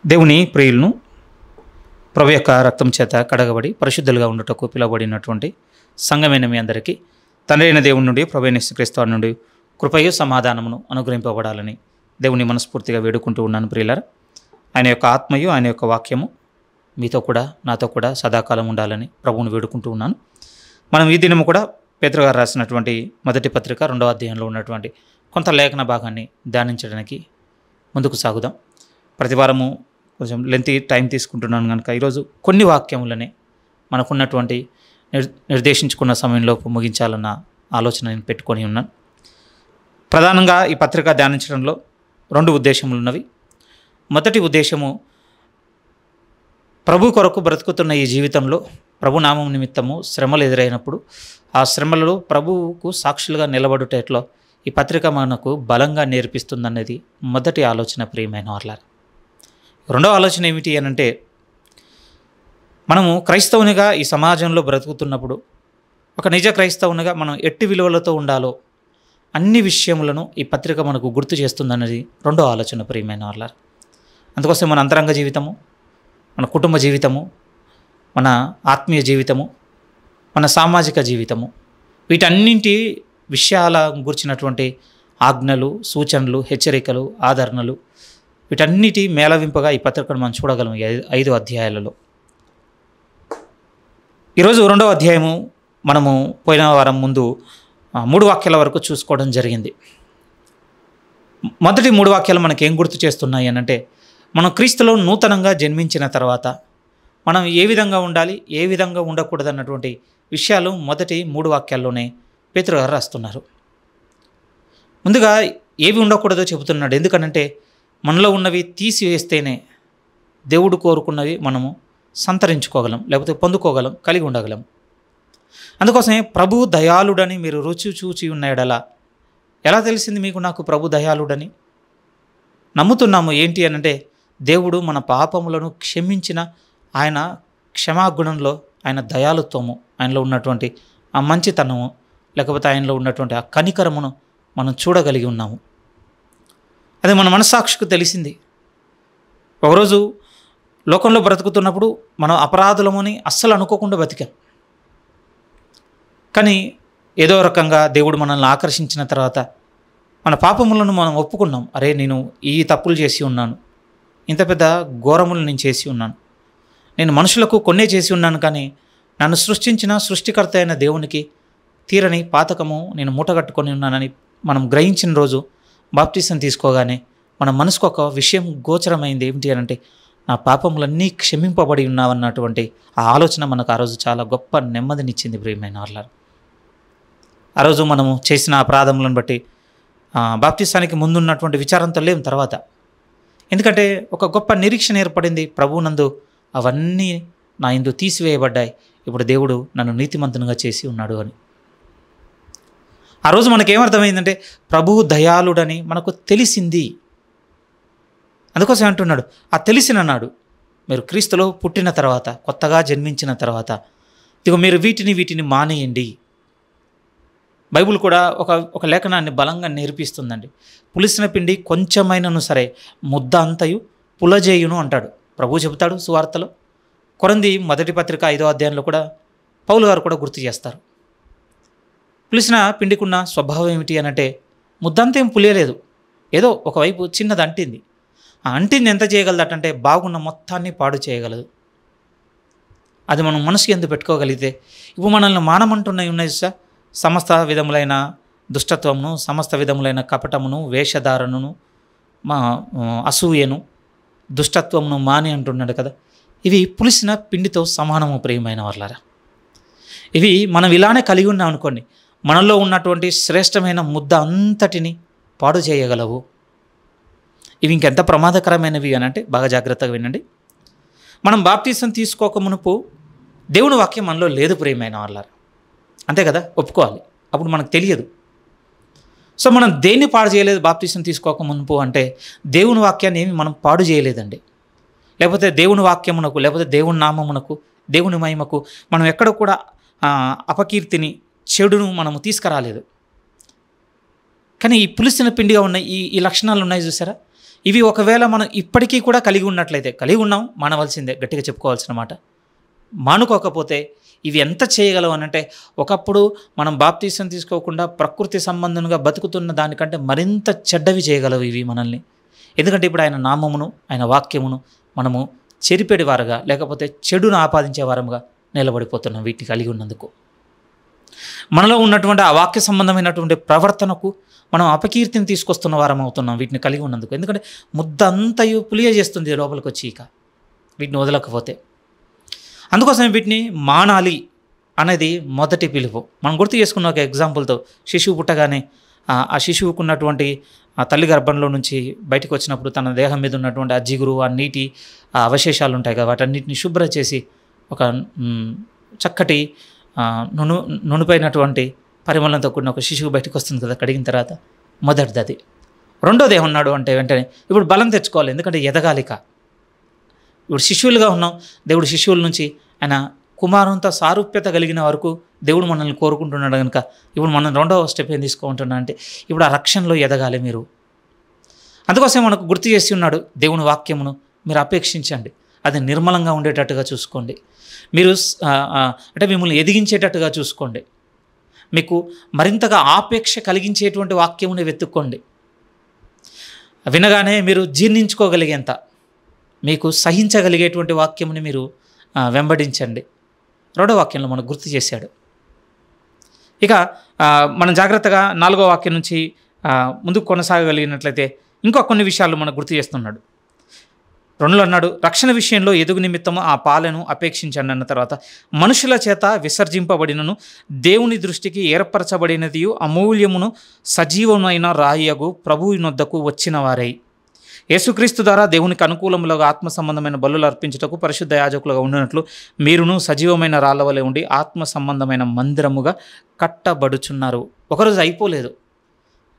దేవుని ప్రియులను ప్రభు యొక్క రక్తం చేత కడగబడి పరిశుద్ధులుగా ఉండటకు పిలువబడినటువంటి సంఘమైన మీ అందరికీ తండ్రి అయిన దేవుని నుండి ప్రభు అయిన యేసుక్రీస్తు నుండి కృపయు సమాధానమును అనుగ్రహింపబడాలని దేవుని మనస్ఫూర్తిగా వేడుకుంటూ ఉన్నాను ప్రియులారా. ఆయన యొక్క ఆత్మయు ఆయన యొక్క వాక్యము మీతో కూడా నాతో కూడా సదాకాలం ఉండాలని ప్రభువుని వేడుకుంటూ ఉన్నాను. మనం ఈ దినము కూడా పేతురు గారు రాసినటువంటి మొదటి పత్రిక 2వ అధ్యాయంలో ఉన్నటువంటి కొంత లేఖన భాగాన్ని ధ్యానించడానికి ముందుకు సాగుదాం. ప్రతి వారము కొంచెం లెంతీ టైం తీసుకుంటున్నాను కనుక ఈరోజు కొన్ని వాక్యములనే మనకున్నటువంటి నిర్దేశించుకున్న సమయంలోపు ముగించాలన్న ఆలోచన నేను పెట్టుకొని ఉన్నాను. ప్రధానంగా ఈ పత్రిక ధ్యానించడంలో 2 ఉద్దేశములు ఉన్నవి. మొదటి ఉద్దేశము, ప్రభు కొరకు బ్రతుకుతున్న ఈ జీవితంలో ప్రభునామం నిమిత్తము శ్రమలు ఎదురైనప్పుడు ఆ శ్రమలలో ప్రభువుకు సాక్షులుగా నిలబడుటట్లో ఈ పత్రిక మనకు బలంగా నేర్పిస్తుందనేది మొదటి ఆలోచన. ప్రియమైన వారలారా, రెండవ ఆలోచన ఏమిటి అనంటే, మనము క్రైస్తవునిగా ఈ సమాజంలో బ్రతుకుతున్నప్పుడు ఒక నిజ క్రైస్తవునిగా మనం ఎట్టి విలువలతో ఉండాలో అన్ని విషయములను ఈ పత్రిక మనకు గుర్తు చేస్తుందన్నది రెండో ఆలోచన. ప్రియమైన వారలారా, అందుకోసం మన అంతరంగ జీవితము, మన కుటుంబ జీవితము, మన ఆత్మీయ జీవితము, మన సామాజిక జీవితము, వీటన్నింటి విషయాల గురించినటువంటి ఆజ్ఞలు, సూచనలు, హెచ్చరికలు, ఆదరణలు, వీటన్నిటి మేళవింపగా ఈ పత్రికను మనం చూడగలం 5 అధ్యాయాలలో. ఈరోజు 2వ అధ్యాయము మనము పోయిన వారం ముందు 3 వాక్యాల వరకు చూసుకోవడం జరిగింది. మొదటి 3 వాక్యాలు మనకేం గుర్తు చేస్తున్నాయి అనంటే, మనం క్రీస్తులో నూతనంగా జన్మించిన తర్వాత మనం ఏ విధంగా ఉండాలి, ఏ విధంగా ఉండకూడదు అన్నటువంటి విషయాలు మొదటి 3 వాక్యాల్లోనే పేతురు గారు రాస్తున్నారు. ముందుగా ఏవి ఉండకూడదో చెబుతున్నాడు. ఎందుకనంటే మనలో ఉన్నవి తీసివేస్తేనే దేవుడు కోరుకున్నవి మనము సంతరించుకోగలం, లేకపోతే పొందుకోగలం, కలిగి ఉండగలం. అందుకోసమే ప్రభు దయాళుడని మీరు రుచి చూచి ఉన్నాడలా. ఎలా తెలిసింది మీకు నాకు ప్రభు దయాళుడని? నమ్ముతున్నాము. ఏంటి అనంటే, దేవుడు మన పాపములను క్షమించిన ఆయన క్షమాగుణంలో, ఆయన దయాళుత్వము, ఆయనలో ఉన్నటువంటి ఆ మంచితనము, లేకపోతే ఆయనలో ఉన్నటువంటి ఆ కనికరమును మనం చూడగలిగి ఉన్నాము. అది మన మనస్సాక్షికి తెలిసింది. ఒకరోజు లోకంలో బ్రతుకుతున్నప్పుడు మనం అపరాధులమని అస్సలు అనుకోకుండా బతికాం. కానీ ఏదో రకంగా దేవుడు మనల్ని ఆకర్షించిన తర్వాత మన పాపములను మనం ఒప్పుకున్నాం. అరే, నేను ఈ తప్పులు చేసి ఉన్నాను, ఇంత పెద్ద ఘోరములు నేను చేసి ఉన్నాను, నేను మనుషులకు కొన్నే చేసి ఉన్నాను, కానీ నన్ను సృష్టించిన సృష్టికర్త అయిన దేవునికి తీరని పాతకము నేను మూటగట్టుకొని ఉన్నానని మనం గ్రహించిన రోజు బాప్టిజం తీసుకోగానే మన మనసుకు ఒక విషయం గోచరమైంది. ఏమిటి అనంటే, నా పాపములన్నీ క్షమింపబడి ఉన్నావన్నటువంటి ఆ ఆలోచన మనకు ఆ రోజు చాలా గొప్ప నెమ్మదినిచ్చింది. ప్రియమైన వారలారా, ఆ రోజు మనము చేసిన అపరాధములను బట్టి బాప్టిజానికి ముందున్నటువంటి విచారంతో లేం తర్వాత. ఎందుకంటే ఒక గొప్ప నిరీక్షణ ఏర్పడింది. ప్రభువునందు అవన్నీ నా యందు తీసివేయబడ్డాయి, ఇప్పుడు దేవుడు నన్ను నీతిమంతునిగా చేసి ఉన్నాడు అని. ఆ రోజు మనకేమర్థమైందంటే, ప్రభువు దయాళుడని మనకు తెలిసింది. అందుకోసం అంటున్నాడు, ఆ తెలిసిన నాడు మీరు క్రీస్తులో పుట్టిన తర్వాత, కొత్తగా జన్మించిన తర్వాత, ఇదిగో మీరు వీటిని మానేయండి. బైబిల్ కూడా ఒక లేఖనాన్ని బలంగా నేర్పిస్తుందండి. పులిసిన పిండి కొంచెమైనను సరే ముద్ద అంతయు పులజేయును అంటాడు ప్రభు. చెబుతాడు సువార్తలో. కొరింథీ మొదటి పత్రిక 5వ అధ్యాయంలో కూడా పౌలు గారు కూడా గుర్తు చేస్తారు. పులిసిన పిండికున్న స్వభావం ఏమిటి అనంటే, ముద్దంతేం పులియలేదు, ఏదో ఒకవైపు చిన్నది అంటింది. ఆ అంటింది ఎంత చేయగలదటంటే బాగున్న మొత్తాన్ని పాడు చేయగలదు. అది మనం మనసుకి ఎందుకు పెట్టుకోగలిగితే, ఇప్పుడు మనల్ని మానమంటున్నాయి ఉన్నాయి సార్, సమస్త విధములైన దుష్టత్వమును, సమస్త విధములైన కపటమును, వేషధారణను, అసూయను, దుష్టత్వమును మాని అంటున్నాడు కదా. ఇవి పులిసిన పిండితో సమానము. ప్రియమైన వారలారా, ఇవి మనం ఇలానే కలిగి ఉన్నాం అనుకోండి, మనలో ఉన్నటువంటి శ్రేష్టమైన ముద్ద అంతటిని పాడు చేయగలవు. ఇవి ఇంకెంత ప్రమాదకరమైనవి అని అంటే బాగా జాగ్రత్తగా వినండి. మనం బాప్టిజం తీసుకోక మునుపు దేవుని వాక్యం మనలో లేదు. ప్రియమైన వారలారా, అంతే కదా, ఒప్పుకోవాలి. అప్పుడు మనకు తెలియదు. సో మనం దేన్ని పాడు చేయలేదు బాప్టిజం తీసుకోక మునుపు అంటే, దేవుని వాక్యాన్ని ఏమి మనం పాడు చేయలేదండి. లేకపోతే దేవుని వాక్యమునకు, లేకపోతే దేవుని నామమునకు, దేవుని మహిమకు మనం ఎక్కడ కూడా అపకీర్తిని, చెడును మనము తీసుకురాలేదు. కానీ ఈ పులిసిన పిండిగా ఉన్న ఈ లక్షణాలు ఉన్నాయి చూసారా, ఇవి ఒకవేళ మనం ఇప్పటికీ కూడా కలిగి ఉన్నట్లయితే, కలిగి ఉన్నాం, మానవలసిందే, గట్టిగా చెప్పుకోవాల్సిన మాట. మానుకోకపోతే ఇవి ఎంత చేయగలవు అనంటే, ఒకప్పుడు మనం బాప్తీసం తీసుకోకుండా ప్రకృతి సంబంధంగా బతుకుతున్న దానికంటే మరింత చెడ్డవి చేయగలవు ఇవి మనల్ని. ఎందుకంటే ఇప్పుడు ఆయన నామమును, ఆయన వాక్యమును మనము చెరిపెడి వారుగా, లేకపోతే చెడును ఆపాదించే వారముగా నిలబడిపోతున్నాం వీటిని కలిగి ఉన్నందుకు. మనలో ఉన్నటువంటి ఆ వాక్య సంబంధమైనటువంటి ప్రవర్తనకు మనం అపకీర్తిని తీసుకొస్తున్న వారం అవుతున్నాం వీటిని కలిగి ఉన్నందుకు. ఎందుకంటే ముద్దంతయు పులియ చేస్తుంది లోపలికి వచ్చి ఇక వీటిని వదలకపోతే. అందుకోసం వీటిని మానాలి అనేది మొదటి పిలుపు. మనం గుర్తు చేసుకున్న ఒక ఎగ్జాంపుల్తో, శిశువు పుట్టగానే ఆ శిశువుకు ఉన్నటువంటి ఆ తల్లి గర్భంలో నుంచి బయటకు వచ్చినప్పుడు తన దేహం మీద ఉన్నటువంటి ఆ జిగురు, ఆ నీటి ఆ అవశేషాలు ఉంటాయి కదా, వాటన్నిటిని శుభ్రం చేసి ఒక చక్కటి నునుపైనటువంటి పరిమళంతో కూడిన ఒక శిశువు బయటకు వస్తుంది కదా కడిగిన తర్వాత. మొదటిది అది. రెండోది ఏమన్నాడు అంటే వెంటనే ఇప్పుడు బలం తెచ్చుకోవాలి, ఎందుకంటే ఎదగాలిక. ఇప్పుడు శిశువులుగా ఉన్నాం, దేవుడు శిశువుల నుంచి ఆయన కుమారునితో సారూప్యత కలిగిన వరకు దేవుడు మనల్ని కోరుకుంటున్నాడు కనుక ఇప్పుడు మనం రెండవ స్టెప్ ఏం తీసుకుంటున్నా అంటే ఇప్పుడు ఆ రక్షణలో ఎదగాలి మీరు. అందుకోసం మనకు గుర్తు చేసి ఉన్నాడు, దేవుని వాక్యమును మీరు అపేక్షించండి, అది నిర్మలంగా ఉండేటట్టుగా చూసుకోండి, మీరు అంటే మిమ్మల్ని ఎదిగించేటట్టుగా చూసుకోండి, మీకు మరింతగా ఆపేక్ష కలిగించేటువంటి వాక్యముని వెతుక్కోండి, వినగానే మీరు జీర్ణించుకోగలిగేంత మీకు సహించగలిగేటువంటి వాక్యముని మీరు వెంబడించండి. రెండో వాక్యంలో మనకు గుర్తు చేశాడు. ఇక మనం జాగ్రత్తగా 4వ వాక్యం నుంచి ముందుకు కొనసాగగలిగినట్లయితే ఇంకో కొన్ని విషయాలు మనకు గుర్తు చేస్తున్నాడు. 2లో అన్నాడు, రక్షణ విషయంలో ఎదుగు నిమిత్తము ఆ పాలను అపేక్షించండి అన్న తర్వాత, మనుషుల చేత విసర్జింపబడినను దేవుని దృష్టికి ఏర్పరచబడినది అమూల్యమును సజీవమైన రాయగు ప్రభువు నొద్దకు వచ్చిన వారై యేసుక్రీస్తు ద్వారా దేవునికి అనుకూలములుగా ఆత్మ సంబంధమైన బలులు అర్పించుటకు పరిశుద్ధ యాజకులుగా ఉండినట్లు మీరును సజీవమైన రాళ్ల వలె ఉండి ఆత్మ సంబంధమైన మందిరముగా కట్టబడుచున్నారు. ఒకరోజు అయిపోలేదు,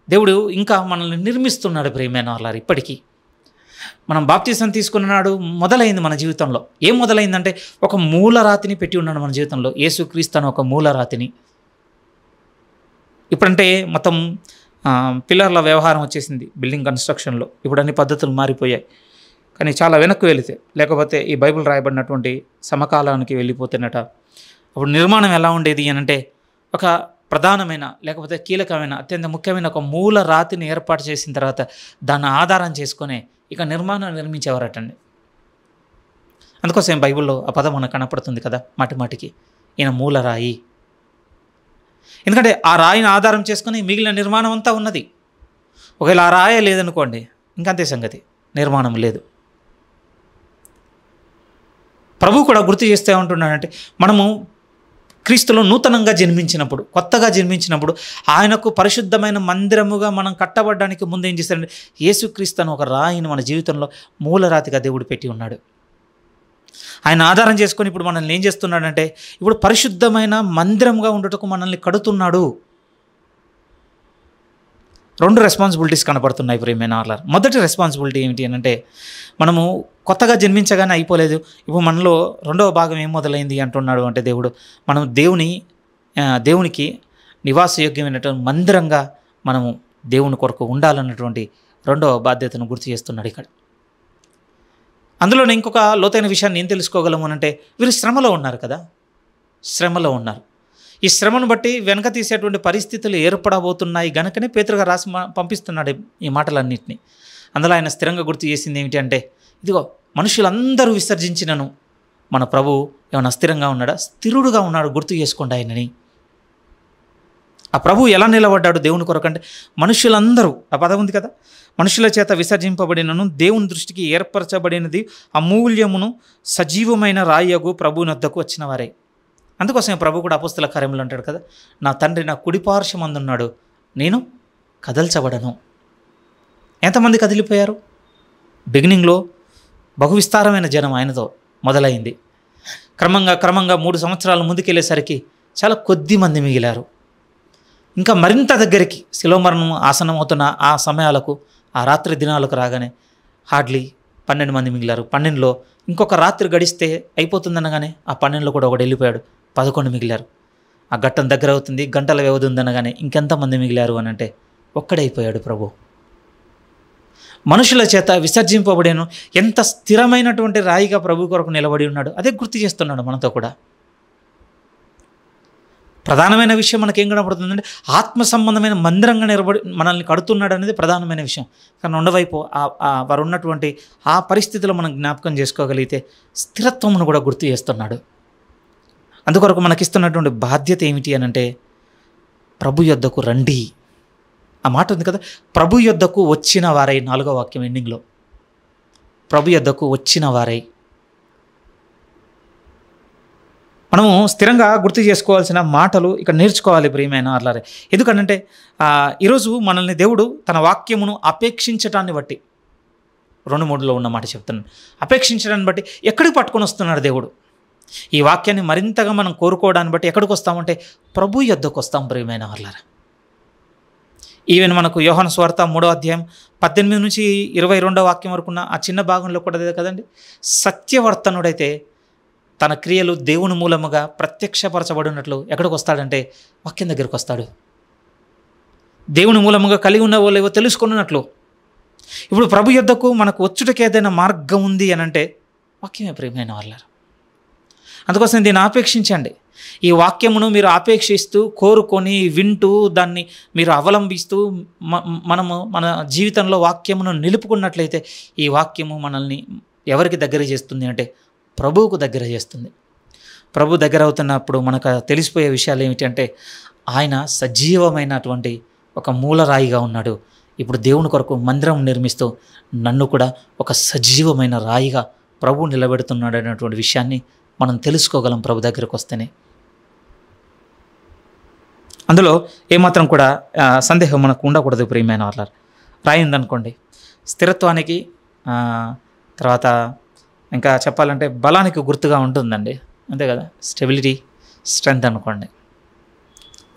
దేవుడు ఇంకా మనల్ని నిర్మిస్తున్నాడు. ప్రియమైన వాళ్ళారు, ఇప్పటికీ మనం బాప్తీసం తీసుకున్నాడు, మొదలైంది మన జీవితంలో. ఏం మొదలైందంటే ఒక మూలరాతిని పెట్టి ఉన్నాడు మన జీవితంలో, యేసుక్రీస్తు అని ఒక మూలరాతిని. ఇప్పుడంటే మొత్తం పిల్లర్ల వ్యవహారం వచ్చేసింది బిల్డింగ్ కన్స్ట్రక్షన్లో. ఇప్పుడు అన్ని పద్ధతులు మారిపోయాయి. కానీ చాలా వెనక్కి వెళితే, లేకపోతే ఈ బైబిల్ రాయబడినటువంటి సమకాలానికి వెళ్ళిపోతున్నట అప్పుడు నిర్మాణం ఎలా ఉండేది అనంటే ఒక ప్రధానమైన లేకపోతే కీలకమైన అత్యంత ముఖ్యమైన ఒక మూల రాతిని ఏర్పాటు చేసిన తర్వాత దాన్ని ఆధారం చేసుకొని ఇక నిర్మాణం నిర్మించేవారటండి. అందుకోసం బైబిల్లో ఆ పదం మనకు కనపడుతుంది కదా మాటి మాటికి, ఈయన మూలరాయి. ఎందుకంటే ఆ రాయిని ఆధారం చేసుకొని మిగిలిన నిర్మాణం అంతా ఉన్నది. ఒకవేళ ఆ రాయే లేదనుకోండి, ఇంకంతే సంగతి, నిర్మాణం లేదు. ప్రభు కూడా గుర్తు చేస్తే ఉంటున్నాడంటే మనము క్రీస్తులో నూతనంగా జన్మించినప్పుడు, కొత్తగా జన్మించినప్పుడు ఆయనకు పరిశుద్ధమైన మందిరముగా మనం కట్టబడడానికి ముందు ఏం చేస్తాడంటే యేసుక్రీస్తు అని ఒక రాయిని మన జీవితంలో మూలరాతిగా దేవుడు పెట్టి ఉన్నాడు. ఆయన ఆధారం చేసుకొని ఇప్పుడు మనల్ని ఏం చేస్తున్నాడంటే ఇప్పుడు పరిశుద్ధమైన మందిరంగా ఉండటకు మనల్ని కడుతున్నాడు. 2 రెస్పాన్సిబిలిటీస్ కనపడుతున్నాయి ప్రియమైన వాళ్ళారు. మొదటి రెస్పాన్సిబిలిటీ ఏమిటి అని అంటే మనము కొత్తగా జన్మించగానే అయిపోలేదు, ఇప్పుడు మనలో రెండవ భాగం ఏం మొదలైంది అంటున్నాడు అంటే దేవుడు మనం దేవునికి నివాసయోగ్యమైనటువంటి మందిరంగా మనము దేవుని కొరకు ఉండాలన్నటువంటి రెండవ బాధ్యతను గుర్తు చేస్తున్నాడు ఇక్కడ. అందులోనే ఇంకొక లోతైన విషయాన్ని ఏం తెలుసుకోగలము అంటే వీరు శ్రమలో ఉన్నారు కదా, శ్రమలో ఉన్నారు. ఈ శ్రమను బట్టి వెనక తీసేటువంటి పరిస్థితులు ఏర్పడబోతున్నాయి గనుకనే పేతురుగా రాసి పంపిస్తున్నాడు ఈ మాటలన్నింటినీ. అందులో ఆయన స్థిరంగా గుర్తు చేసింది ఏమిటి అంటే ఇదిగో మనుషులందరూ విసర్జించినను మన ప్రభు ఏమైనా స్థిరంగా ఉన్నాడా? స్థిరుడుగా ఉన్నాడు. గుర్తు చేసుకోండి ఆయనని. ఆ ప్రభు ఎలా నిలబడ్డాడు దేవుని కొరకు అంటే మనుషులందరూ, ఆ పదం ఉంది కదా, మనుషుల చేత విసర్జింపబడినను దేవుని దృష్టికి ఏర్పరచబడినది అమూల్యమును సజీవమైన రాయగు ప్రభు నొద్దకు వచ్చిన వారే. అందుకోసం ప్రభు కూడా అపోస్తల కార్యములు అంటాడు కదా, నా తండ్రి నా కుడిపార్శ్వమందున్నాడు, నేను కదల్చబడను. ఎంతమంది కదిలిపోయారు? బిగినింగ్లో బహు విస్తారమైన జనం ఆయనతో మొదలైంది. క్రమంగా 3 సంవత్సరాల ముందుకెళ్ళేసరికి చాలా కొద్ది మంది మిగిలారు. ఇంకా మరింత దగ్గరికి శిలోమరణం ఆసనం అవుతున్న ఆ సమయాలకు, ఆ రాత్రి దినాలకు రాగానే హార్డ్లీ 12 మంది మిగిలారు. 12లో ఇంకొక రాత్రి గడిస్తే అయిపోతుందనగానే ఆ 12లో కూడా ఒకడు వెళ్ళిపోయాడు. 11 మిగిలారు. ఆ ఘట్టం దగ్గర అవుతుంది, గంటల వ్యవధి ఉందనగానే ఇంకెంతమంది మిగిలారు అని అంటే ఒక్కడే అయిపోయాడు ప్రభు. మనుషుల చేత విసర్జింపబడేను, ఎంత స్థిరమైనటువంటి రాయిగా ప్రభు కొరకు నిలబడి ఉన్నాడు. అదే గుర్తు చేస్తున్నాడు మనతో కూడా. ప్రధానమైన విషయం మనకేం కనపడుతుందంటే ఆత్మ సంబంధమైన మందిరంగా నిలబడి మనల్ని కడుతున్నాడు అనేది ప్రధానమైన విషయం. కానీ రెండవైపు వారు ఉన్నటువంటి ఆ పరిస్థితిలో మనం జ్ఞాపకం చేసుకోగలిగితే స్థిరత్వమును కూడా గుర్తు చేస్తున్నాడు. అందుకొరకు మనకిస్తున్నటువంటి బాధ్యత ఏమిటి అని అంటే, ప్రభు యొద్దకు రండి. ఆ మాట ఉంది కదా, ప్రభు యొద్దకు వచ్చిన వారై. 4వ వాక్యం ఎండింగ్లో, ప్రభు యొద్దకు వచ్చిన వారై. మనము స్థిరంగా గుర్తు చేసుకోవాల్సిన మాటలు ఇక్కడ నేర్చుకోవాలి ప్రియమైన అట్లారే. ఎందుకంటే ఈరోజు మనల్ని దేవుడు తన వాక్యమును అపేక్షించటాన్ని బట్టి, 2:3లో ఉన్న మాట చెప్తున్నాను, అపేక్షించడాన్ని బట్టి ఎక్కడికి పట్టుకొని వస్తున్నాడు దేవుడు. ఈ వాక్యాన్ని మరింతగా మనం కోరుకోవడాన్ని బట్టి ఎక్కడికి వస్తామంటే ప్రభు యొద్దకు వస్తాం ప్రియమైన అట్లారా. ఈవెన్ మనకు యోహాను సువార్త 3వ అధ్యాయం 18 నుంచి 22వ వాక్యం వరకు ఉన్న ఆ చిన్న భాగంలో కూడా అదే కదండి. సత్యవర్తనుడైతే తన క్రియలు దేవుని మూలముగా ప్రత్యక్షపరచబడినట్లు ఎక్కడికి వస్తాడంటే వాక్యం దగ్గరికి వస్తాడు. దేవుని మూలముగా కలిగి ఉన్న వాళ్ళు ఏవో తెలుసుకున్నట్లు. ఇప్పుడు ప్రభు యొద్దకు మనకు వచ్చుటకి ఏదైనా మార్గం ఉంది అని అంటే వాక్యమే ప్రియమైన వాళ్ళారు. అందుకోసం దీన్ని ఆపేక్షించండి. ఈ వాక్యమును మీరు ఆపేక్షిస్తూ కోరుకొని వింటూ దాన్ని మీరు అవలంబిస్తూ మనము మన జీవితంలో వాక్యమును నిలుపుకున్నట్లయితే ఈ వాక్యము మనల్ని ఎవరికి దగ్గర చేస్తుంది అంటే ప్రభువుకు దగ్గర చేస్తుంది. ప్రభు దగ్గర అవుతున్నప్పుడు మనకు తెలిసిపోయే విషయాలు ఏమిటి అంటే ఆయన సజీవమైనటువంటి ఒక మూలరాయిగా ఉన్నాడు. ఇప్పుడు దేవుని కొరకు మందిరం నిర్మిస్తూ నన్ను కూడా ఒక సజీవమైన రాయిగా ప్రభు నిలబెడుతున్నాడు అనేటువంటి విషయాన్ని మనం తెలుసుకోగలం ప్రభు దగ్గరకు వస్తేనే. అందులో ఏమాత్రం కూడా సందేహం మనకు ఉండకూడదు ప్రియమైన వాళ్ళ. రాయి ఉందనుకోండి, స్థిరత్వానికి తర్వాత ఇంకా చెప్పాలంటే బలానికి గుర్తుగా ఉంటుందండి, అంతే కదా. స్టెబిలిటీ, స్ట్రెంగ్త్ అనుకోండి.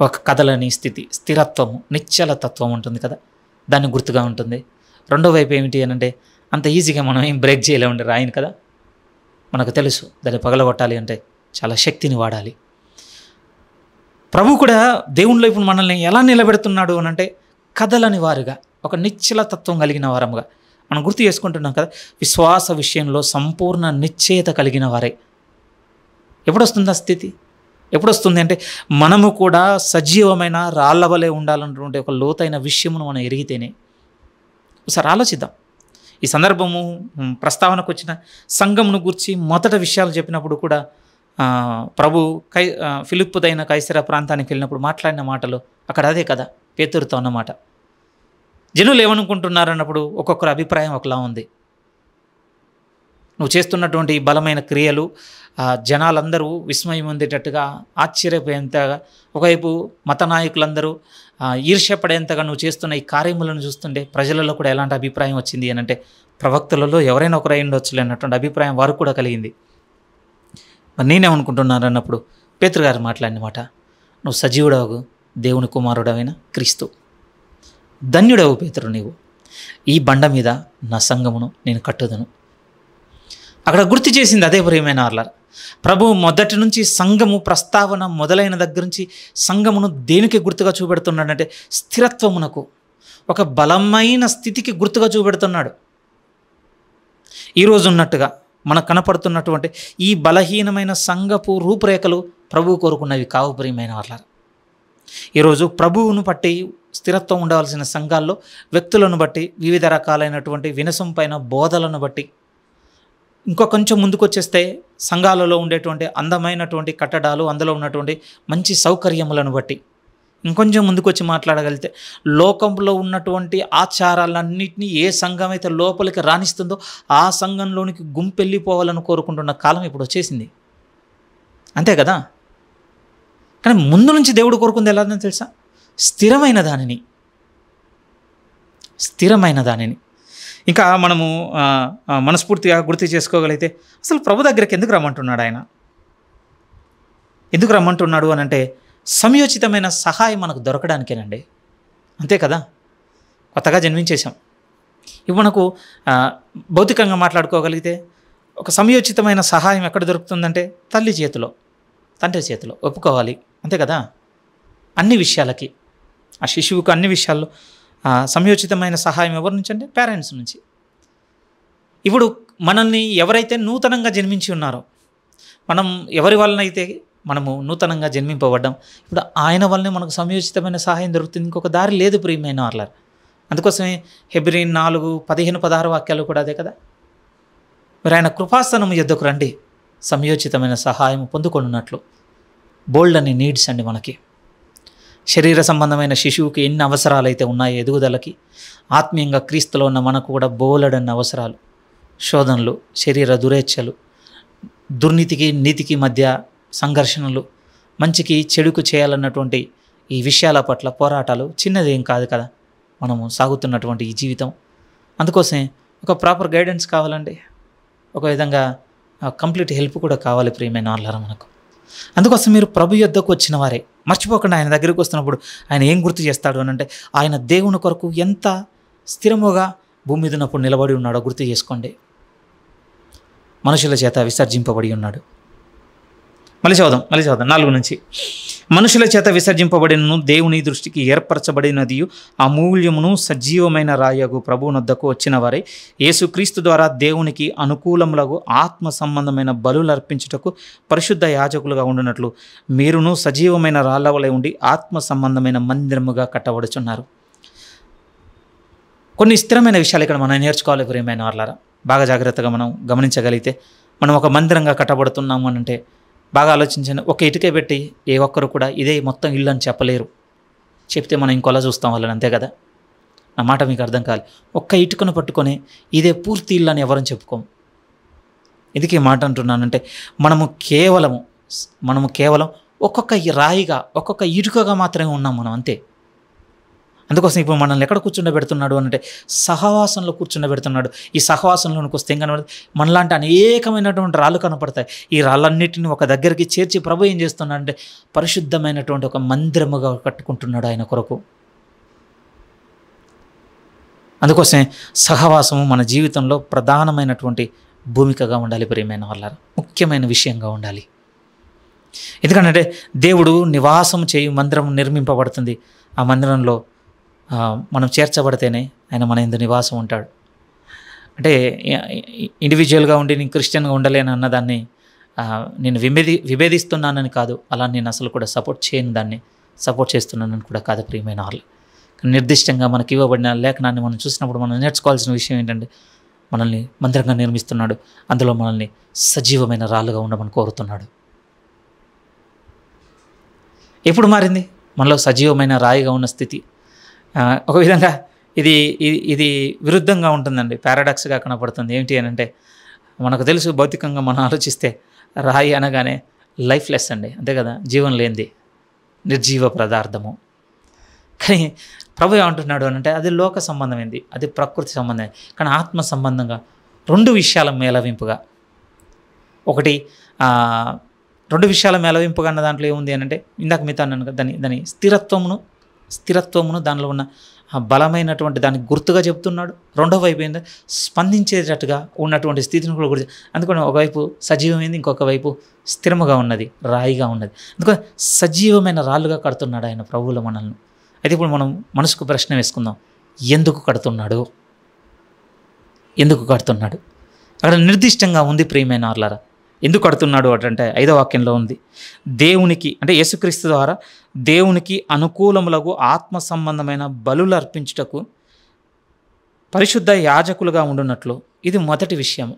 ఒక కదలని స్థితి, స్థిరత్వము, నిశ్చల తత్వం ఉంటుంది కదా, దాన్ని గుర్తుగా ఉంటుంది. రెండో వైపు ఏమిటి అని అంటే అంత ఈజీగా మనం ఏం బ్రేక్ చేయలేమండి రాయిని కదా. మనకు తెలుసు దాన్ని పగలగొట్టాలి అంటే చాలా శక్తిని వాడాలి. ప్రభు కూడా దేవునిలో ఇప్పుడు మనల్ని ఎలా నిలబెడుతున్నాడు అని అంటే కదలని వారుగా, ఒక నిశ్చల తత్వం కలిగిన వారముగా మనం గుర్తు చేసుకుంటున్నాం కదా. విశ్వాస విషయంలో సంపూర్ణ నిశ్చయత కలిగిన వారే. ఎప్పుడొస్తుంది ఆ స్థితి? ఎప్పుడొస్తుంది అంటే మనము కూడా సజీవమైన రాళ్ల వలె ఉండాలన్నటువంటి ఒక లోతైన విషయమును మనం ఎరిగితేనే. ఒకసారి ఆలోచిద్దాం. ఈ సందర్భము ప్రస్తావనకు వచ్చిన సంఘమును గురించి మొదట విషయాలు చెప్పినప్పుడు కూడా ప్రభు ఫిలిప్పుదైన కైసర ప్రాంతానికి వెళ్ళినప్పుడు మాట్లాడిన మాటలు అక్కడ అదే కదా, పేతురుతో అన్నమాట. జనులు ఏమనుకుంటున్నారు అన్నప్పుడు ఒక్కొక్కరు అభిప్రాయం ఒకలా ఉంది. నువ్వు చేస్తున్నటువంటి బలమైన క్రియలు జనాలందరూ విస్మయం పొందేటట్టుగా, ఆశ్చర్యపోయేంతగా, ఒకవైపు మత నాయకులందరూ ఈర్ష్యపడేంతగా నువ్వు చేస్తున్న ఈ కార్యములను చూస్తుంటే ప్రజలలో కూడా ఎలాంటి అభిప్రాయం వచ్చింది అని అంటే ప్రవక్తలలో ఎవరైనా ఒకరై ఉండొచ్చులే అన్నటువంటి అభిప్రాయం వారికి కూడా కలిగింది. మరి నేనేమనుకుంటున్నాను అన్నప్పుడు పేతురు గారు మాట్లాడిన మాట, నువ్వు సజీవుడవు దేవుని కుమారుడవైన క్రీస్తు, ధన్యుడవు పేతురు నీవు, ఈ బండ మీద నా సంఘమును నేను కట్టుదును. అక్కడ గుర్తు చేసింది అదే ప్రియమైన వాళ్ళ. ప్రభు మొదటి నుంచి సంఘము ప్రస్తావన మొదలైన దగ్గర నుంచి సంఘమును దేనికి గుర్తుగా చూపెడుతున్నాడంటే స్థిరత్వమునకు, ఒక బలమైన స్థితికి గుర్తుగా చూపెడుతున్నాడు. ఈరోజు ఉన్నట్టుగా మనకు కనపడుతున్నటువంటి ఈ బలహీనమైన సంఘపు రూపురేఖలు ప్రభు కోరుకున్నవి కావు ప్రియమైన వాళ్ళ. ఈరోజు ప్రభువును బట్టి స్థిరత్వం ఉండవలసిన సంఘాల్లో వ్యక్తులను బట్టి, వివిధ రకాలైనటువంటి వినసం పైన బోధలను బట్టి, ఇంకో కొంచెం ముందుకు వచ్చేస్తే సంఘాలలో ఉండేటువంటి అందమైనటువంటి కట్టడాలు, అందులో ఉన్నటువంటి మంచి సౌకర్యములను బట్టి, ఇంకొంచెం ముందుకు వచ్చి మాట్లాడగలిగితే లోకంలో ఉన్నటువంటి ఆచారాలన్నింటినీ ఏ సంఘం అయితే లోపలికి రాణిస్తుందో ఆ సంఘంలోనికి గుంపెళ్ళిపోవాలని కోరుకుంటున్న కాలం ఇప్పుడు వచ్చేసింది, అంతే కదా. కానీ ముందు నుంచి దేవుడు కోరుకుంది ఎలాగని తెలుసా? స్థిరమైన దానిని. ఇంకా మనము మనస్ఫూర్తిగా గుర్తు చేసుకోగలిగితే అసలు ప్రభు దగ్గరికి ఎందుకు రమ్మంటున్నాడు ఆయన? ఎందుకు రమ్మంటున్నాడు అని అంటే సమయోచితమైన సహాయం మనకు దొరకడానికేనండి, అంతే కదా. కొత్తగా జన్మించేశాం. ఇప్పుడు మనకు భౌతికంగా మాట్లాడుకోగలిగితే ఒక సమయోచితమైన సహాయం ఎక్కడ దొరుకుతుందంటే తల్లి చేతిలో, తండ్రి చేతిలో ఒప్పుకోవాలి, అంతే కదా. అన్ని విషయాలకి ఆ శిశువుకు అన్ని విషయాల్లో సమయోచితమైన సహాయం ఎవరి నుంచి అంటే పేరెంట్స్ నుంచి. ఇప్పుడు మనల్ని ఎవరైతే నూతనంగా జన్మించి ఉన్నారో, మనం ఎవరి వలన అయితే మనము నూతనంగా జన్మింపబడ్డాం, ఇప్పుడు ఆయన వల్లనే మనకు సమయోచితమైన సహాయం దొరుకుతుంది. ఇంకొక దారి లేదు ప్రియమైన వాళ్ళ. అందుకోసమే హెబ్రీ 4:15-16 వాక్యాలు కూడా అదే కదా. మరి ఆయన కృపాసనం యొద్దకు రండి, సమయోచితమైన సహాయం పొందుకొనున్నట్లు. బోల్డ్ అని నీడ్స్ అండి మనకి. శరీర సంబంధమైన శిశువుకి ఎన్ని అవసరాలు అయితే ఉన్నాయో ఎదుగుదలకి, ఆత్మీయంగా క్రీస్తులో ఉన్న మనకు కూడా బోలెడన్ని అవసరాలు. శోధనలు, శరీర దురేచ్ఛలు, దుర్నీతికి నీతికి మధ్య సంఘర్షణలు, మంచికి చెడుకు చేయాలన్నటువంటి ఈ విషయాల పట్ల పోరాటాలు చిన్నదేం కాదు కదా మనము సాగుతున్నటువంటి ఈ జీవితం. అందుకోసమే ఒక ప్రాపర్ గైడెన్స్ కావాలండి, ఒక విధంగా కంప్లీట్ హెల్ప్ కూడా కావాలి ప్రియమైన వాళ్ళారా మనకు. అందుకోసం మీరు ప్రభు యొద్దకు వచ్చిన వారే మర్చిపోకుండా ఆయన దగ్గరికి వస్తున్నప్పుడు ఆయన ఏం గుర్తు చేస్తాడు అని అంటే, ఆయన దేవుని కొరకు ఎంత స్థిరముగా భూమి మీద ఉన్నప్పుడు నిలబడి ఉన్నాడో గుర్తు చేసుకోండి. మనుషుల చేత విసర్జింపబడి ఉన్నాడు. మళ్ళీ చదువుదాం 4 నుంచి. మనుషుల చేత విసర్జింపబడినను దేవుని దృష్టికి ఏర్పరచబడినది అమూల్యమును సజీవమైన రాయగు ప్రభువునొద్దకు వచ్చిన వారే యేసుక్రీస్తు ద్వారా దేవునికి అనుకూలములకు ఆత్మ సంబంధమైన బలులు అర్పించుటకు పరిశుద్ధ యాజకులుగా ఉండినట్లు మీరును సజీవమైన రాళ్ళ వలె ఉండి ఆత్మ సంబంధమైన మందిరముగా కట్టబడుచున్నారు. కొన్ని స్థిరమైన విషయాలు ఇక్కడ మనం నేర్చుకోవాలి ప్రియమైన వాళ్ళారా. బాగా జాగ్రత్తగా మనం గమనించగలిగితే, మనం ఒక మందిరంగా కట్టబడుతున్నాము అని అంటే బాగా ఆలోచించండి. ఒక ఇటుకే పెట్టి ఏ ఒక్కరు కూడా ఇదే మొత్తం ఇల్లు అని చెప్పలేరు. చెప్తే మనం ఇంకోలా చూస్తాం వాళ్ళని, అంతే కదా. నా మాట మీకు అర్థం కాదు. ఒక్క ఇటుకను పట్టుకొని ఇదే పూర్తి ఇల్లు అని ఎవరని చెప్పుకోము. ఎందుకు ఈ మాట అంటున్నానంటే, మనము కేవలం ఒక్కొక్క రాయిగా, ఒక్కొక్క ఇటుకగా మాత్రమే ఉన్నాం మనం, అంతే. అందుకోసం ఇప్పుడు మనల్ని ఎక్కడ కూర్చుండబెడుతున్నాడు అంటే సహవాసంలో కూర్చుండబెడుతున్నాడు. ఈ సహవాసంలోనికి వస్తే ఇంకా మనలాంటి అనేకమైనటువంటి రాళ్ళు కనపడతాయి. ఈ రాళ్ళన్నిటిని ఒక దగ్గరికి చేర్చి ప్రభు ఏం చేస్తున్నాడు అంటే పరిశుద్ధమైనటువంటి ఒక మందిరముగా కట్టుకుంటున్నాడు ఆయన కొరకు. అందుకోసమే సహవాసము మన జీవితంలో ప్రధానమైనటువంటి భూమికగా ఉండాలి ప్రియమైన వాళ్ళారా, ముఖ్యమైన విషయంగా ఉండాలి. ఎందుకంటే దేవుడు నివాసం చేయు మందిరం నిర్మింపబడుతుంది. ఆ మందిరంలో మనం చేర్చబడితేనే ఆయన మన యందు నివాసం ఉంటాడు. అంటే ఇండివిజువల్గా ఉండి నేను క్రిస్టియన్గా ఉండలేను అన్నదాన్ని నేను విభేదిస్తున్నానని కాదు, అలా నేను అసలు కూడా సపోర్ట్ చేయను, దాన్ని సపోర్ట్ చేస్తున్నానని కూడా కాదు ప్రియమైన వాళ్ళు. నిర్దిష్టంగా మనకి ఇవ్వబడిన లేఖనాన్ని మనం చూసినప్పుడు మనం నేర్చుకోవాల్సిన విషయం ఏంటంటే, మనల్ని మందిరంగా నిర్మిస్తున్నాడు, అందులో మనల్ని సజీవమైన రాళ్ళుగా ఉండమని కోరుతున్నాడు. ఎప్పుడు మారింది మనలో సజీవమైన రాయిగా ఉన్న స్థితి? ఒక విధంగా ఇది విరుద్ధంగా ఉంటుందండి, పారాడాక్స్గా కనపడుతుంది. ఏంటి అని అంటే, మనకు తెలుసు భౌతికంగా మనం ఆలోచిస్తే రాయి అనగానే లైఫ్లెస్ అండి, అంతే కదా, జీవం లేనిది, నిర్జీవ పదార్థము. కానీ ప్రభు ఏమంటున్నాడు అని అంటే అది లోక సంబంధమైంది, అది ప్రకృతి సంబంధమైంది. కానీ ఆత్మ సంబంధంగా 2 విషయాల మేళవింపుగా, ఒకటి 2 విషయాల మేళవింపుగా అన్న దాంట్లో ఏముంది అని అంటే, ఇందాక మీతో అన్నాను కదా, దాని స్థిరత్వమును దానిలో ఉన్న బలమైనటువంటి దానికి గుర్తుగా చెప్తున్నాడు. రెండో వైపు ఏంటంటే స్పందించేటట్టుగా ఉన్నటువంటి స్థితిని కూడా గుర్తు. అందుకని ఒకవైపు సజీవమైంది, ఇంకొక వైపు స్థిరముగా ఉన్నది, రాయిగా ఉన్నది. అందుకని సజీవమైన రాళ్ళుగా కడుతున్నాడు ఆయన ప్రభువుల మనల్ని. అయితే ఇప్పుడు మనం మనసుకు ప్రశ్న వేసుకుందాం, ఎందుకు కడుతున్నాడు? అక్కడ నిర్దిష్టంగా ఉంది ప్రియమైన వాళ్ళారా. ఎందుకు కడుతున్నాడు అంటే 5వ వాక్యంలో ఉంది, దేవునికి అంటే యేసుక్రీస్తు ద్వారా దేవునికి అనుకూలములకు ఆత్మ సంబంధమైన బలులు అర్పించుటకు పరిశుద్ధ యాజకులుగా ఉండునట్లు. ఇది మొదటి విషయం,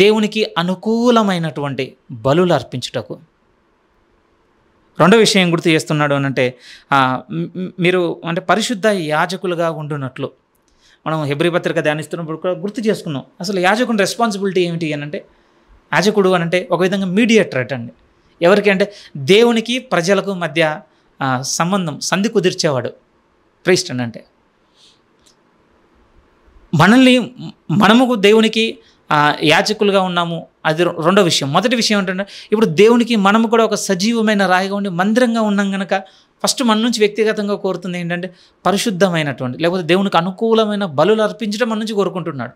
దేవునికి అనుకూలమైనటువంటి బలులు అర్పించుటకు. రెండో విషయం గుర్తు చేస్తున్నాడు అని అంటే, మీరు అంటే పరిశుద్ధ యాజకులుగా ఉండునట్లు. మనం హెబ్రీ పత్రిక ధ్యానిస్తున్నప్పుడు కూడా గుర్తు చేసుకున్నాం, అసలు యాజకుని రెస్పాన్సిబిలిటీ ఏమిటి అని అంటే, యాజకుడు అని అంటే ఒక విధంగా మీడియేటర్ అండి. ఎవరికి అంటే దేవునికి ప్రజలకు మధ్య సంధి కుదిర్చేవాడు ప్రీస్ట్ అని అంటే. మనము దేవునికి యాజకులుగా ఉన్నాము, అది రెండో విషయం. మొదటి విషయం ఏంటంటే, ఇప్పుడు దేవునికి మనము కూడా ఒక సజీవమైన రాయిగా ఉండి మందిరంగా ఉన్నాం కనుక ఫస్ట్ మన నుంచి వ్యక్తిగతంగా కోరుతుంది ఏంటంటే పరిశుద్ధమైనటువంటి, లేకపోతే దేవునికి అనుకూలమైన బలులు అర్పించడం మన నుంచి కోరుకుంటున్నాడు.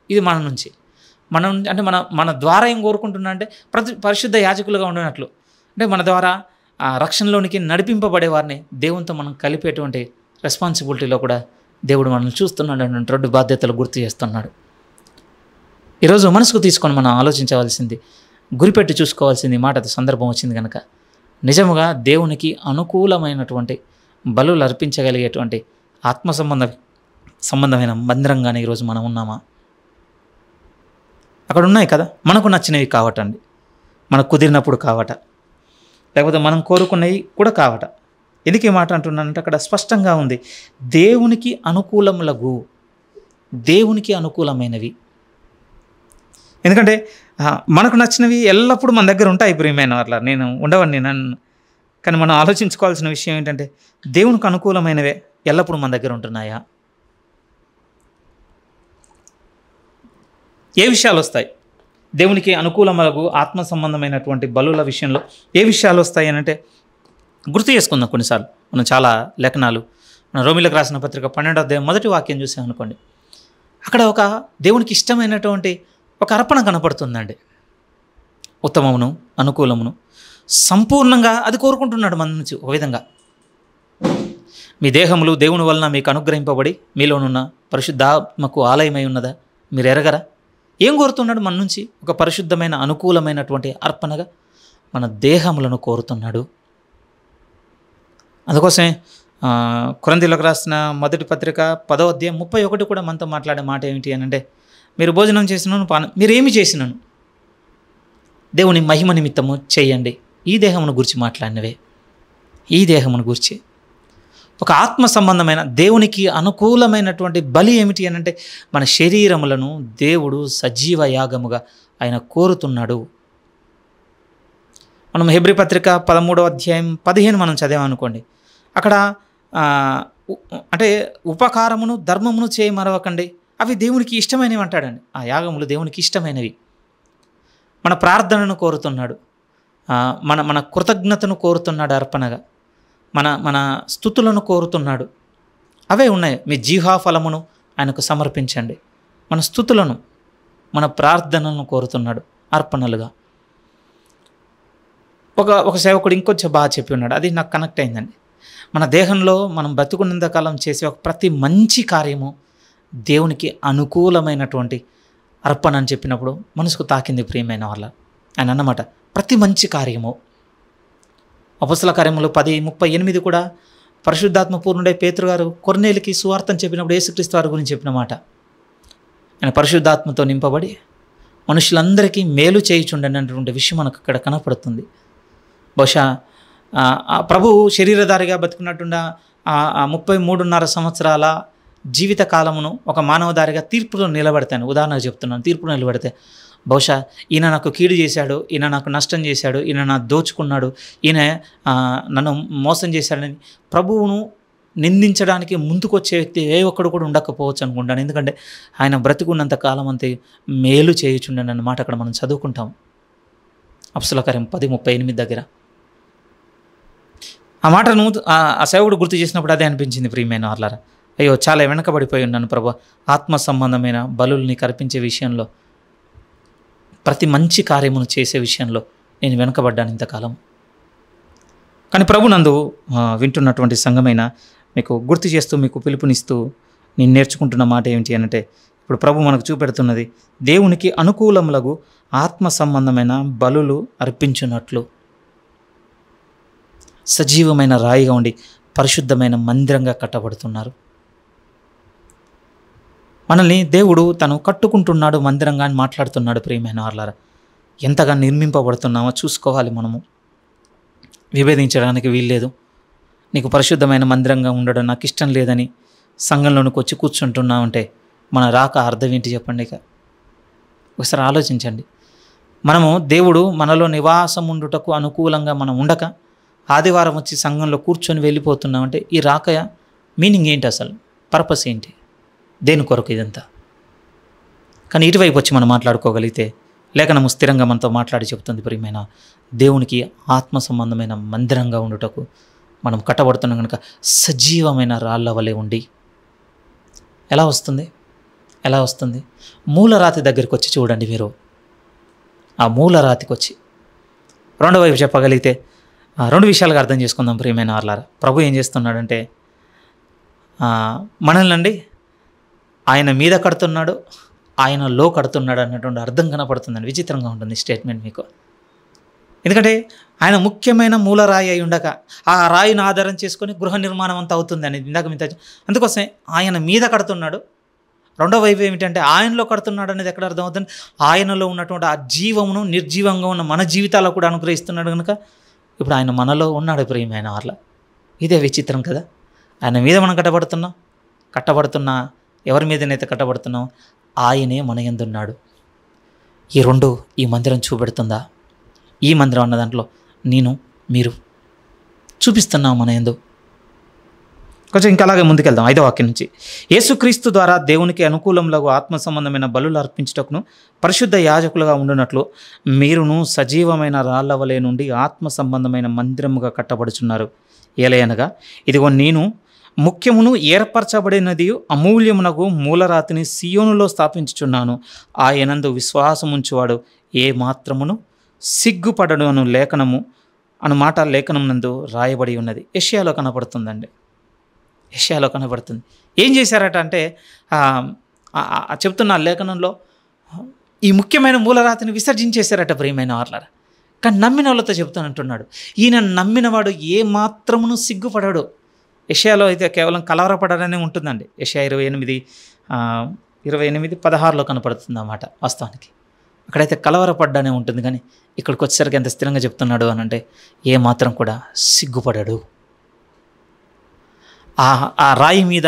ఇది మన నుంచి అంటే మన ద్వారా ఏం కోరుకుంటున్నా అంటే పరిశుద్ధ యాజకులుగా ఉండనట్లు, అంటే మన ద్వారా రక్షణలోనికి నడిపింపబడే వారిని దేవునితో మనం కలిపేటువంటి రెస్పాన్సిబిలిటీలో కూడా దేవుడు మనల్ని చూస్తున్నాడు అన్న రెండు బాధ్యతలు గుర్తు చేస్తున్నాడు. ఈరోజు మనసుకు తీసుకొని మనం ఆలోచించవలసింది, గురిపెట్టి చూసుకోవాల్సింది మాట సందర్భం వచ్చింది కనుక నిజముగా దేవునికి అనుకూలమైనటువంటి బలులు అర్పించగలిగేటువంటి ఆత్మ సంబంధమైన మందిరంగానే ఈరోజు మనం ఉన్నామా? అక్కడ ఉన్నాయి కదా మనకు నచ్చినవి కావటండి, మనకు కుదిరినప్పుడు కావట, లేకపోతే మనం కోరుకున్నవి కూడా కావట. ఎందుకు ఈ మాట అంటున్నానంటే అక్కడ స్పష్టంగా ఉంది, దేవునికి అనుకూలమైనవి. ఎందుకంటే మనకు నచ్చినవి ఎల్లప్పుడూ మన దగ్గర ఉంటాయి ప్రియమైన వాళ్ళ, నేను ఉండవని నన్ను. కానీ మనం ఆలోచించుకోవాల్సిన విషయం ఏంటంటే దేవునికి అనుకూలమైనవే ఎల్లప్పుడూ మన దగ్గర ఉంటున్నాయా? ఏ విషయాలు వస్తాయి దేవునికి అనుకూలమగు ఆత్మ సంబంధమైనటువంటి బలుల విషయంలో? ఏ విషయాలు వస్తాయి అని అంటే గుర్తు చేసుకుందాం. కొన్నిసార్లు మనం చాలా లేఖనాలు, మన రోమిలకు రాసిన పత్రిక 12వ అధ్యాయం మొదటి వాక్యం చూసాం అనుకోండి, అక్కడ ఒక దేవునికి ఇష్టమైనటువంటి ఒక అర్పణ కనపడుతుందండి. ఉత్తమమును, అనుకూలమును, సంపూర్ణంగా అది కోరుకుంటున్నాడు మన నుంచి. ఒక విధంగా మీ దేహములు దేవుని వలన మీకు అనుగ్రహింపబడి మీలోనున్న పరిశుద్ధాత్మకు ఆలయమై ఉన్నదా మీరు ఎరగరా? ఏం కోరుతున్నాడు మన నుంచి? ఒక పరిశుద్ధమైన అనుకూలమైనటువంటి అర్పణగా మన దేహములను కోరుతున్నాడు. అందుకోసమే కొరింథీయులకు రాసిన మొదటి పత్రిక 10వ అధ్యాయం 31 కూడా మనతో మాట్లాడే మాట ఏమిటి అని అంటే, మీరు భోజనం చేసినను మీరేమి చేసినను దేవుని మహిమ నిమిత్తము చేయండి. ఈ దేహమును గురించి మాట్లాడినవే. ఈ దేహమును గురించి ఒక ఆత్మ సంబంధమైన దేవునికి అనుకూలమైనటువంటి బలి ఏమిటి అని అంటే మన శరీరములను దేవుడు సజీవ యాగముగా ఆయన కోరుతున్నాడు. మనం హెబ్రీ పత్రిక 13వ అధ్యాయం 15 మనం చదివామనుకోండి, అక్కడ అంటే ఉపకారమును ధర్మమును చేయి మరవకండి, అవి దేవునికి ఇష్టమైనవి అంటాడండి. ఆ యాగములు దేవునికి ఇష్టమైనవి. మన ప్రార్థనను కోరుతున్నాడు, మన కృతజ్ఞతను కోరుతున్నాడు అర్పణగా, మన స్తుతులను కోరుతున్నాడు. అవే ఉన్నాయి. మీ జీవాఫలమును ఆయనకు సమర్పించండి. మన స్తుతులను, మన ప్రార్థనలను కోరుతున్నాడు అర్పణలుగా. ఒక సేవకుడు ఇంకొంచెం బాగా చెప్పి ఉన్నాడు, అది నాకు కనెక్ట్ అయిందండి. మన దేహంలో మనం బతుకున్నంతకాలం చేసే ఒక ప్రతి మంచి కార్యము దేవునికి అనుకూలమైనటువంటి అర్పణ అని చెప్పినప్పుడు మనసుకు తాకింది ప్రియమైన వాళ్ళ. ఆయన అన్నమాట ప్రతి మంచి కార్యము. అపొస్తల కార్యములు 10:38 కూడా పరిశుద్ధాత్మ పూర్ణుడై పేతురు గారు కొర్నేలికి సువార్తను చెప్పినప్పుడు యేసుక్రీస్తు వారి గురించి చెప్పిన మాట. ఆయన పరిశుద్ధాత్మతో నింపబడి మనుషులందరికీ మేలు చేయుచుండని అన్నటువంటి విషయం మనకు అక్కడ కనపడుతుంది. బహుశా ప్రభు శరీరధారిగా బతుకున్నట్టున్న 33.5 సంవత్సరాల జీవిత కాలమును ఒక మానవధారిగా తీర్పులో నిలబడతాను. ఉదాహరణకు చెప్తున్నాను, తీర్పులో నిలబడితే బహుశా ఈయన నాకు కీడు చేశాడు, ఈయన నాకు నష్టం చేశాడు, ఈయన నా దోచుకున్నాడు, ఈయన నన్ను మోసం చేశాడని ప్రభువును నిందించడానికి ముందుకొచ్చే వ్యక్తి ఏ ఒక్కడు కూడా ఉండకపోవచ్చు అనుకుంటాను. ఎందుకంటే ఆయన బ్రతికున్నంత కాలం అంతే మేలు చేయుచుండని అన్న మాట అక్కడ మనం చదువుకుంటాం. అపొస్తల కార్యం 10:38 దగ్గర ఆ మాటను ఆ సేవకుడు గుర్తు చేసినప్పుడు అదే అనిపించింది ప్రియమైన వాళ్ళారా. అయ్యో చాలా వెనకబడిపోయి ఉన్నాను ప్రభు, ఆత్మ సంబంధమైన బలుల్ని కర్పించే విషయంలో, ప్రతి మంచి కార్యమును చేసే విషయంలో నేను వెనకబడ్డాను ఇంతకాలం. కానీ ప్రభు నందు వింటున్నటువంటి సంఘమైన మీకు గుర్తు చేస్తూ, మీకు పిలుపునిస్తూ నేను నేర్చుకుంటున్న మాట ఏమిటి అంటే, ఇప్పుడు ప్రభు మనకు చూపెడుతున్నది దేవునికి అనుకూలములకు ఆత్మ సంబంధమైన బలులు అర్పించున్నట్లు సజీవమైన రాయిగా ఉండి పరిశుద్ధమైన మందిరంగా కట్టబడుతున్నారు. మనల్ని దేవుడు తను కట్టుకుంటున్నాడు మందిరంగా అని మాట్లాడుతున్నాడు ప్రియమైన వాళ్ళారా. ఎంతగా నిర్మింపబడుతున్నామో చూసుకోవాలి. మనము విభేదించడానికి వీల్లేదు. నీకు పరిశుద్ధమైన మందిరంగా ఉండడం నాకు ఇష్టం లేదని సంఘంలోనికి వచ్చి కూర్చుంటున్నామంటే మన రాక అర్థం ఏంటి చెప్పండి? ఇక ఒకసారి ఆలోచించండి. మనము దేవుడు మనలో నివాసం ఉండుటకు అనుకూలంగా మనం ఉండక ఆదివారం వచ్చి సంఘంలో కూర్చొని వెళ్ళిపోతున్నామంటే ఈ రాకయ మీనింగ్ ఏంటి? అసలు పర్పస్ ఏంటి? దేని కొరకు ఇదంతా? కానీ ఇటువైపు వచ్చి మనం మాట్లాడుకోగలిగితే లేఖనము స్థిరంగా మనతో మాట్లాడి చెప్తుంది ప్రియమైన, దేవునికి ఆత్మ సంబంధమైన మందిరంగా ఉండుటకు మనం కట్టబడుతున్నాం కనుక సజీవమైన రాళ్ళ వలె ఉండి. ఎలా వస్తుంది? మూలరాతి దగ్గరికి వచ్చి చూడండి మీరు. ఆ మూలరాతికి వచ్చి రెండో వైపు చెప్పగలిగితే రెండు విషయాలుగా అర్థం చేసుకుందాం ప్రియమైన వాళ్ళారా. ప్రభు ఏం చేస్తున్నాడంటే మనల్ని అండి ఆయన మీద కడుతున్నాడు, ఆయనలో కడుతున్నాడు అన్నటువంటి అర్థం కనపడుతుందండి. విచిత్రంగా ఉంటుంది స్టేట్మెంట్ మీకు. ఎందుకంటే ఆయన ముఖ్యమైన మూలరాయి అయి ఉండక ఆ రాయిని ఆధారం చేసుకొని గృహ నిర్మాణం అంతా అవుతుంది అనేది ఇందాక మీ అందుకోసమే ఆయన మీద కడుతున్నాడు. రెండో వైపు ఏమిటంటే ఆయనలో కడుతున్నాడు అనేది ఎక్కడ అర్థమవుతుంది? ఆయనలో ఉన్నటువంటి ఆ జీవమును నిర్జీవంగా ఉన్న మన జీవితాల్లో కూడా అనుగ్రహిస్తున్నాడు కనుక ఇప్పుడు ఆయన మనలో ఉన్నాడు ప్రియమైన వాళ్ళ. ఇదే విచిత్రం కదా. ఆయన మీద మనం కట్టబడుతున్నా ఎవరి మీదనైతే కట్టబడుతున్నాం ఆయనే మన యందు ఉన్నాడు. ఈ రెండు ఈ మందిరం చూపెడుతుందా? ఈ మందిరం అన్న దాంట్లో నేను మీరు చూపిస్తున్నాం మన యందు. కొంచెం ఇంకా అలాగే ముందుకెళ్దాం. 5వ వాక్యం నుంచి, యేసుక్రీస్తు ద్వారా దేవునికి అనుకూలంలో ఆత్మ సంబంధమైన బలులు అర్పించుటకును పరిశుద్ధ యాజకులుగా ఉండునట్లు మీరును సజీవమైన రాళ్ల వలె నుండి ఆత్మ సంబంధమైన మందిరముగా కట్టబడుచున్నారు. ఏలయనగా ఇదిగో నేను ముఖ్యమును ఏర్పరచబడినది అమూల్యమునకు మూలరాతిని సియోనులో స్థాపించుచున్నాను. ఆయనందు విశ్వాసముంచువాడు ఏ మాత్రమును సిగ్గుపడడు అను లేఖనము మాట లేఖనం నందు రాయబడి ఉన్నది. యెషయాలో కనపడుతుందండి. యెషయాలో కనపడుతుంది. ఏం చేశారట అంటే చెప్తున్న లేఖనంలో ఈ ముఖ్యమైన మూలరాతిని విసర్జించేశారట ప్రియమైన వాళ్ళారా. కానీ నమ్మిన వాళ్ళతో చెప్తానంటున్నాడు, ఈయన నమ్మినవాడు ఏ మాత్రమును సిగ్గుపడాడు. యెషయాలో అయితే కేవలం కలవరపడాలనే ఉంటుందండి. యెషయా 28:16 కనపడుతుంది అన్నమాట. వాస్తవానికి అక్కడైతే కలవరపడ్డానే ఉంటుంది, కానీ ఇక్కడికి వచ్చేసరికి ఎంత స్థిరంగా చెప్తున్నాడు అని అంటే ఏ మాత్రం కూడా సిగ్గుపడాడు. ఆ రాయి మీద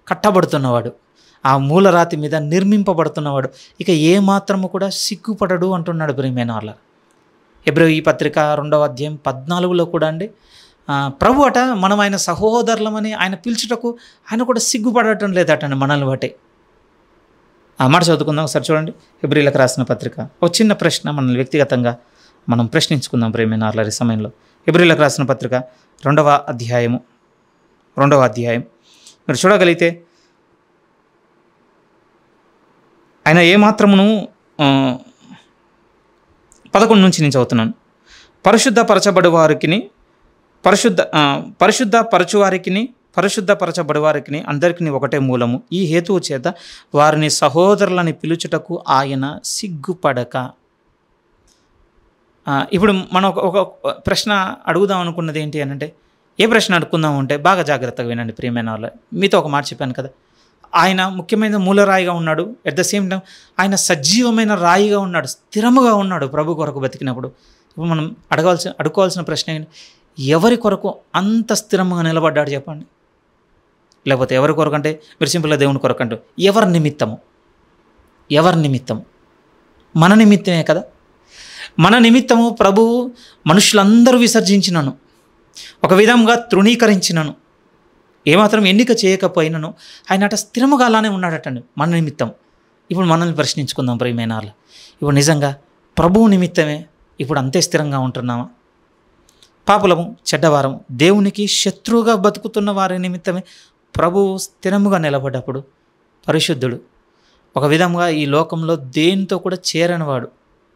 కట్టబడుతున్నవాడు, ఆ మూలరాతి మీద నిర్మింపబడుతున్నవాడు ఇక ఏ మాత్రము కూడా సిగ్గుపడడు అంటున్నాడు ప్రియమైన వాళ్ళ. హెబ్రీ పత్రిక 2వ అధ్యాయం 14లో కూడా అండి ప్రభు అట మనం ఆయన సహోదరులమని ఆయన పిలుచుటకు ఆయన కూడా సిగ్గుపడటం లేదటండి మనల్ని బట్టి. ఆ మాట చదువుకుందాం ఒకసారి చూడండి. హెబ్రీలకు రాసిన పత్రిక ఒక చిన్న ప్రశ్న మనల్ని వ్యక్తిగతంగా మనం ప్రశ్నించుకుందాం ప్రియమైన వాళ్ళ ఈ సమయంలో. హెబ్రీలకు రాసిన పత్రిక 2వ అధ్యాయం మీరు చూడగలిగితే ఆయన ఏమాత్రమును 11 నుంచి నేను చదువుతున్నాను. పరిశుద్ధపరచబడువారికి అందరికీ ఒకటే మూలము. ఈ హేతువు చేత వారిని సహోదరులని పిలుచుటకు ఆయన సిగ్గుపడక. ఇప్పుడు మనం ఒక ప్రశ్న అడుగుదాం అనుకున్నది ఏంటి అని అంటే, ఏ ప్రశ్న అడుగుకుందాం అంటే బాగా జాగ్రత్తగా వినండి ప్రియమైన వాళ్ళ. మీతో ఒక మాట చెప్పాను కదా, ఆయన ముఖ్యమైన మూలరాయిగా ఉన్నాడు, ఎట్ ద సేమ్ టైం ఆయన సజీవమైన రాయిగా ఉన్నాడు, స్థిరముగా ఉన్నాడు ప్రభు కొరకు బతికినప్పుడు. ఇప్పుడు మనం అడుకోవాల్సిన ప్రశ్న ఏంటి, ఎవరి కొరకు అంత స్థిరంగా నిలబడ్డాడు చెప్పండి? లేకపోతే ఎవరి కొరకు అంటే మీరు సింపుల్గా దేవుని కొరకు అంటూ ఎవరి నిమిత్తము? మన నిమిత్తమే కదా. మన నిమిత్తము ప్రభువు మనుషులందరూ విసర్జించినను, ఒక విధంగా తృణీకరించినను, ఏమాత్రం ఎన్నిక చేయకపోయినను ఆయన అట స్థిరముగా అలానే ఉన్నాడటండి మన నిమిత్తం. ఇప్పుడు మనల్ని ప్రశ్నించుకుందాం ప్రియమైన వాళ్ళు. ఇప్పుడు నిజంగా ప్రభువు నిమిత్తమే ఇప్పుడు అంతే స్థిరంగా ఉంటున్నామా? పాపులము, చెడ్డవారము, దేవునికి శత్రువుగా బతుకుతున్న వారి నిమిత్తమే ప్రభువు స్థిరముగా నిలబడ్డప్పుడు పరిశుద్ధుడు, ఒక విధంగా ఈ లోకంలో దేనితో కూడా చేరనివాడు,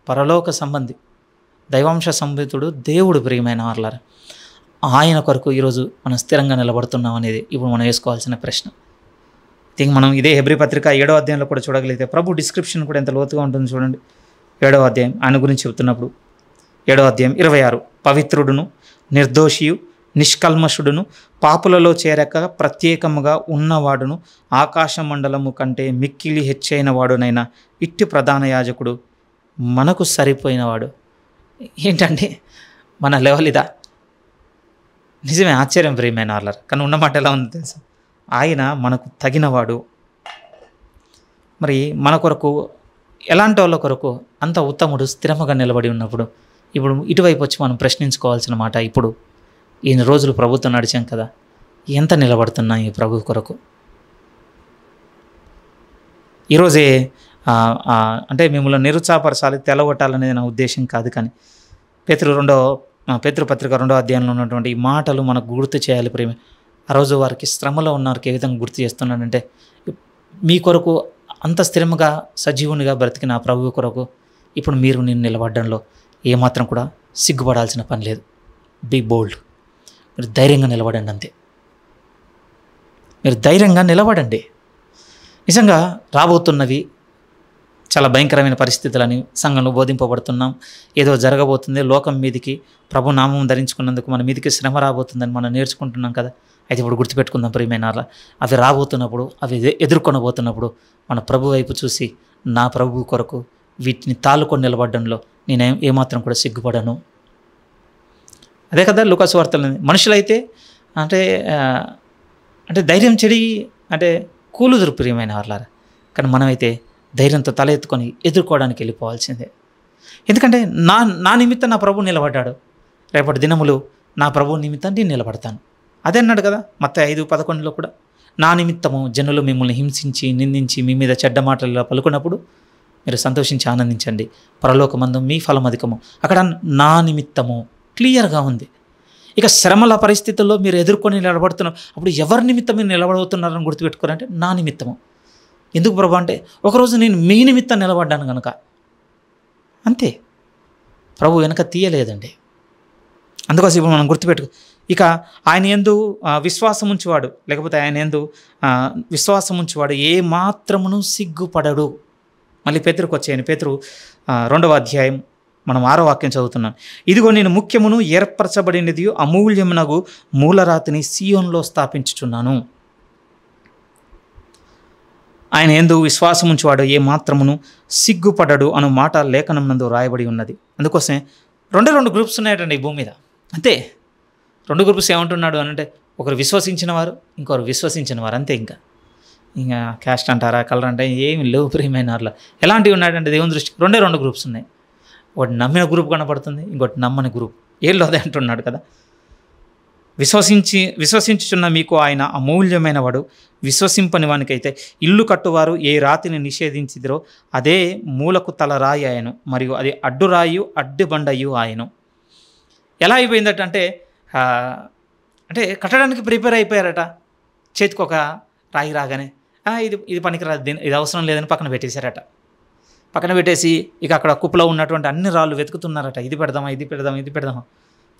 పరలోక సంబంధి, దైవాంశ సంబంధితుడు దేవుడు ప్రియమైన వాళ్ళారా. ఆయన కొరకు ఈరోజు మనం స్థిరంగా నిలబడుతున్నాం అనేది ఇప్పుడు మనం వేసుకోవాల్సిన ప్రశ్న. థింక్ మనం ఇదే హెబ్రీ పత్రిక 7వ అధ్యాయంలో కూడా చూడగలిగితే ప్రభు డిస్క్రిప్షన్ కూడా ఎంత లోతుగా ఉంటుంది చూడండి. 7వ అధ్యాయం ఆయన గురించి చెప్తున్నప్పుడు 7వ అధ్యాయం 26, పవిత్రుడును నిర్దోషియు నిష్కల్మషుడును పాపులలో చేరక ప్రత్యేకముగా ఉన్నవాడును ఆకాశ మండలము కంటే మిక్కిలి హెచ్చైన వాడునైనా ఇట్టి ప్రధాన యాజకుడు మనకు సరిపోయినవాడు. ఏంటంటే మన లెవెల్ ఇదా? నిజమే, ఆశ్చర్యం ప్రియమైన వాళ్ళారు. కానీ ఉన్నమాట ఎలా ఉంది తెలుసా, ఆయన మనకు తగినవాడు. మరి మన కొరకు ఎలాంటి వాళ్ళ కొరకు అంత ఉత్తముడు స్థిరముగా నిలబడి ఉన్నప్పుడు ఇప్పుడు ఇటువైపు వచ్చి మనం ప్రశ్నించుకోవాల్సిన మాట, ఇప్పుడు ఈయన రోజులు ప్రభుత్వం నడిచాం కదా, ఎంత నిలబడుతున్నాం ఈ ప్రభు కొరకు? ఈరోజే అంటే మిమ్మల్ని నిరుత్సాహపరచాలి, తెలగొట్టాలనేది నా ఉద్దేశం కాదు. కానీ పేతురుపత్రిక 2వ అధ్యాయంలో ఉన్నటువంటి ఈ మాటలు మనకు గుర్తు చేయాలి ప్రేమ. ఆ రోజు వారికి శ్రమలో ఉన్నవారికి ఏ విధంగా గుర్తు చేస్తున్నాడంటే, మీ కొరకు అంత స్థిరముగా సజీవునిగా బ్రతికిన ఆ ప్రభువు కొరకు ఇప్పుడు మీరు నేను నిలబడడంలో ఏమాత్రం కూడా సిగ్గుపడాల్సిన పని లేదు. బీ బోల్డ్, మీరు ధైర్యంగా నిలబడండి అంతే. మీరు ధైర్యంగా నిలబడండి. నిజంగా రాబోతున్నవి చాలా భయంకరమైన పరిస్థితులని సంఘంలో బోధింపబడుతున్నాం. ఏదో జరగబోతుంది, లోకం మీదికి ప్రభు నామం ధరించుకున్నందుకు మన మీదికి శ్రమ రాబోతుందని మనం నేర్చుకుంటున్నాం కదా. అయితే ఇప్పుడు గుర్తుపెట్టుకుందాం ప్రియమైనారా, అవి రాబోతున్నప్పుడు, అవి ఎదుర్కొనబోతున్నప్పుడు మన ప్రభు వైపు చూసి, నా ప్రభు కొరకు వీటిని తాళుకొని నిలబడడంలో నేను ఏమాత్రం కూడా సిగ్గుపడను. అదే కదా లూకాసు వార్తలు. మనుషులైతే అంటే అంటే ధైర్యం చెడి అంటే కూలుదురు ప్రియమైన వాళ్ళారా, కానీ మనమైతే ధైర్యంతో తల ఎత్తుకొని ఎదుర్కోవడానికి వెళ్ళిపోవాల్సిందే. ఎందుకంటే నా నిమిత్తం నా ప్రభు నిలబడ్డాడు, రేపటి దినములు నా ప్రభు నిమిత్తం నేను నిలబడతాను. అదే అన్నాడు కదా మత్తయి 5:11 కూడా, నా నిమిత్తము జనులు మిమ్మల్ని హింసించి నిందించి మీ మీద చెడ్డ మాటలు పలుకున్నప్పుడు మీరు సంతోషించి ఆనందించండి, పరలోకమందు మీ ఫలం అధికము. అక్కడ నా నిమిత్తము క్లియర్గా ఉంది. ఇక శ్రమల పరిస్థితుల్లో మీరు ఎదుర్కొని నిలబడుతున్నారు, అప్పుడు ఎవరి నిమిత్తం మీరు నిలబడుతున్నారని గుర్తుపెట్టుకోరంటే నా నిమిత్తము. ఎందుకు ప్రభు అంటే, ఒకరోజు నేను మీ నిమిత్తం నిలబడ్డాను కనుక, అంతే. ప్రభు వెనక తీయలేదండి. అందుకోసం ఇప్పుడు మనం గుర్తుపెట్టుకో. ఇక ఆయన యందు విశ్వాసం ఉంచువాడు, లేకపోతే ఆయన యందు విశ్వాసం ఉంచువాడు ఏ మాత్రమును సిగ్గుపడడు. మళ్ళీ పేతురుకు వచ్చేయండి. పేతురు 2వ అధ్యాయం మనం 6వ వాక్యం చదువుతున్నాం. ఇదిగో నేను ముఖ్యమును ఏర్పరచబడినది అమూల్యమునగు మూలరాతిని సీయోనులో స్థాపించుచున్నాను. ఆయన యందు విశ్వాసం ఉంచువాడు ఏ మాత్రమును సిగ్గుపడడు అను మాట లేఖనం నందు రాయబడి ఉన్నది. అందుకోసమే 2 గ్రూప్స్ ఉన్నాయటండి ఈ భూమి మీద. అంతే, 2 గ్రూప్స్ ఏమంటున్నాడు అని అంటే, ఒకరు విశ్వసించిన వారు, ఇంకొకరు విశ్వసించిన వారు. అంతే. ఇంకా క్యాస్ట్ అంటారా, కలర్ అంటే ఏమి లేవు ప్రియమైన వారిలో. ఎలాంటివి ఉన్నాడంటే దేవుని దృష్టికి 2 గ్రూప్స్ ఉన్నాయి. ఒకటి నమ్మిన గ్రూప్ కనపడుతుంది, ఇంకోటి నమ్మని గ్రూప్. ఏళ్ళు అదే అంటున్నాడు కదా, విశ్వసించుచున్న మీకు ఆయన అమూల్యమైన వాడు, విశ్వసింపని వానికైతే ఇల్లు కట్టువారు ఏ రాతిని నిషేధించిదిరో అదే మూలకు తలరాయి ఆయను, మరియు అది అడ్డురాయు అడ్డుబండయు ఆయను. ఎలా అయిపోయిందట అంటే అంటే కట్టడానికి ప్రిపేర్ అయిపోయారట. చేతికి ఒక రాయి రాగానే ఇది పనికిరాదు, ఇది అవసరం లేదని పక్కన పెట్టేశారట. పక్కన పెట్టేసి ఇక అక్కడ కుప్పలో ఉన్నటువంటి అన్ని రాళ్ళు వెతుకుతున్నారట. ఇది పెడదామా.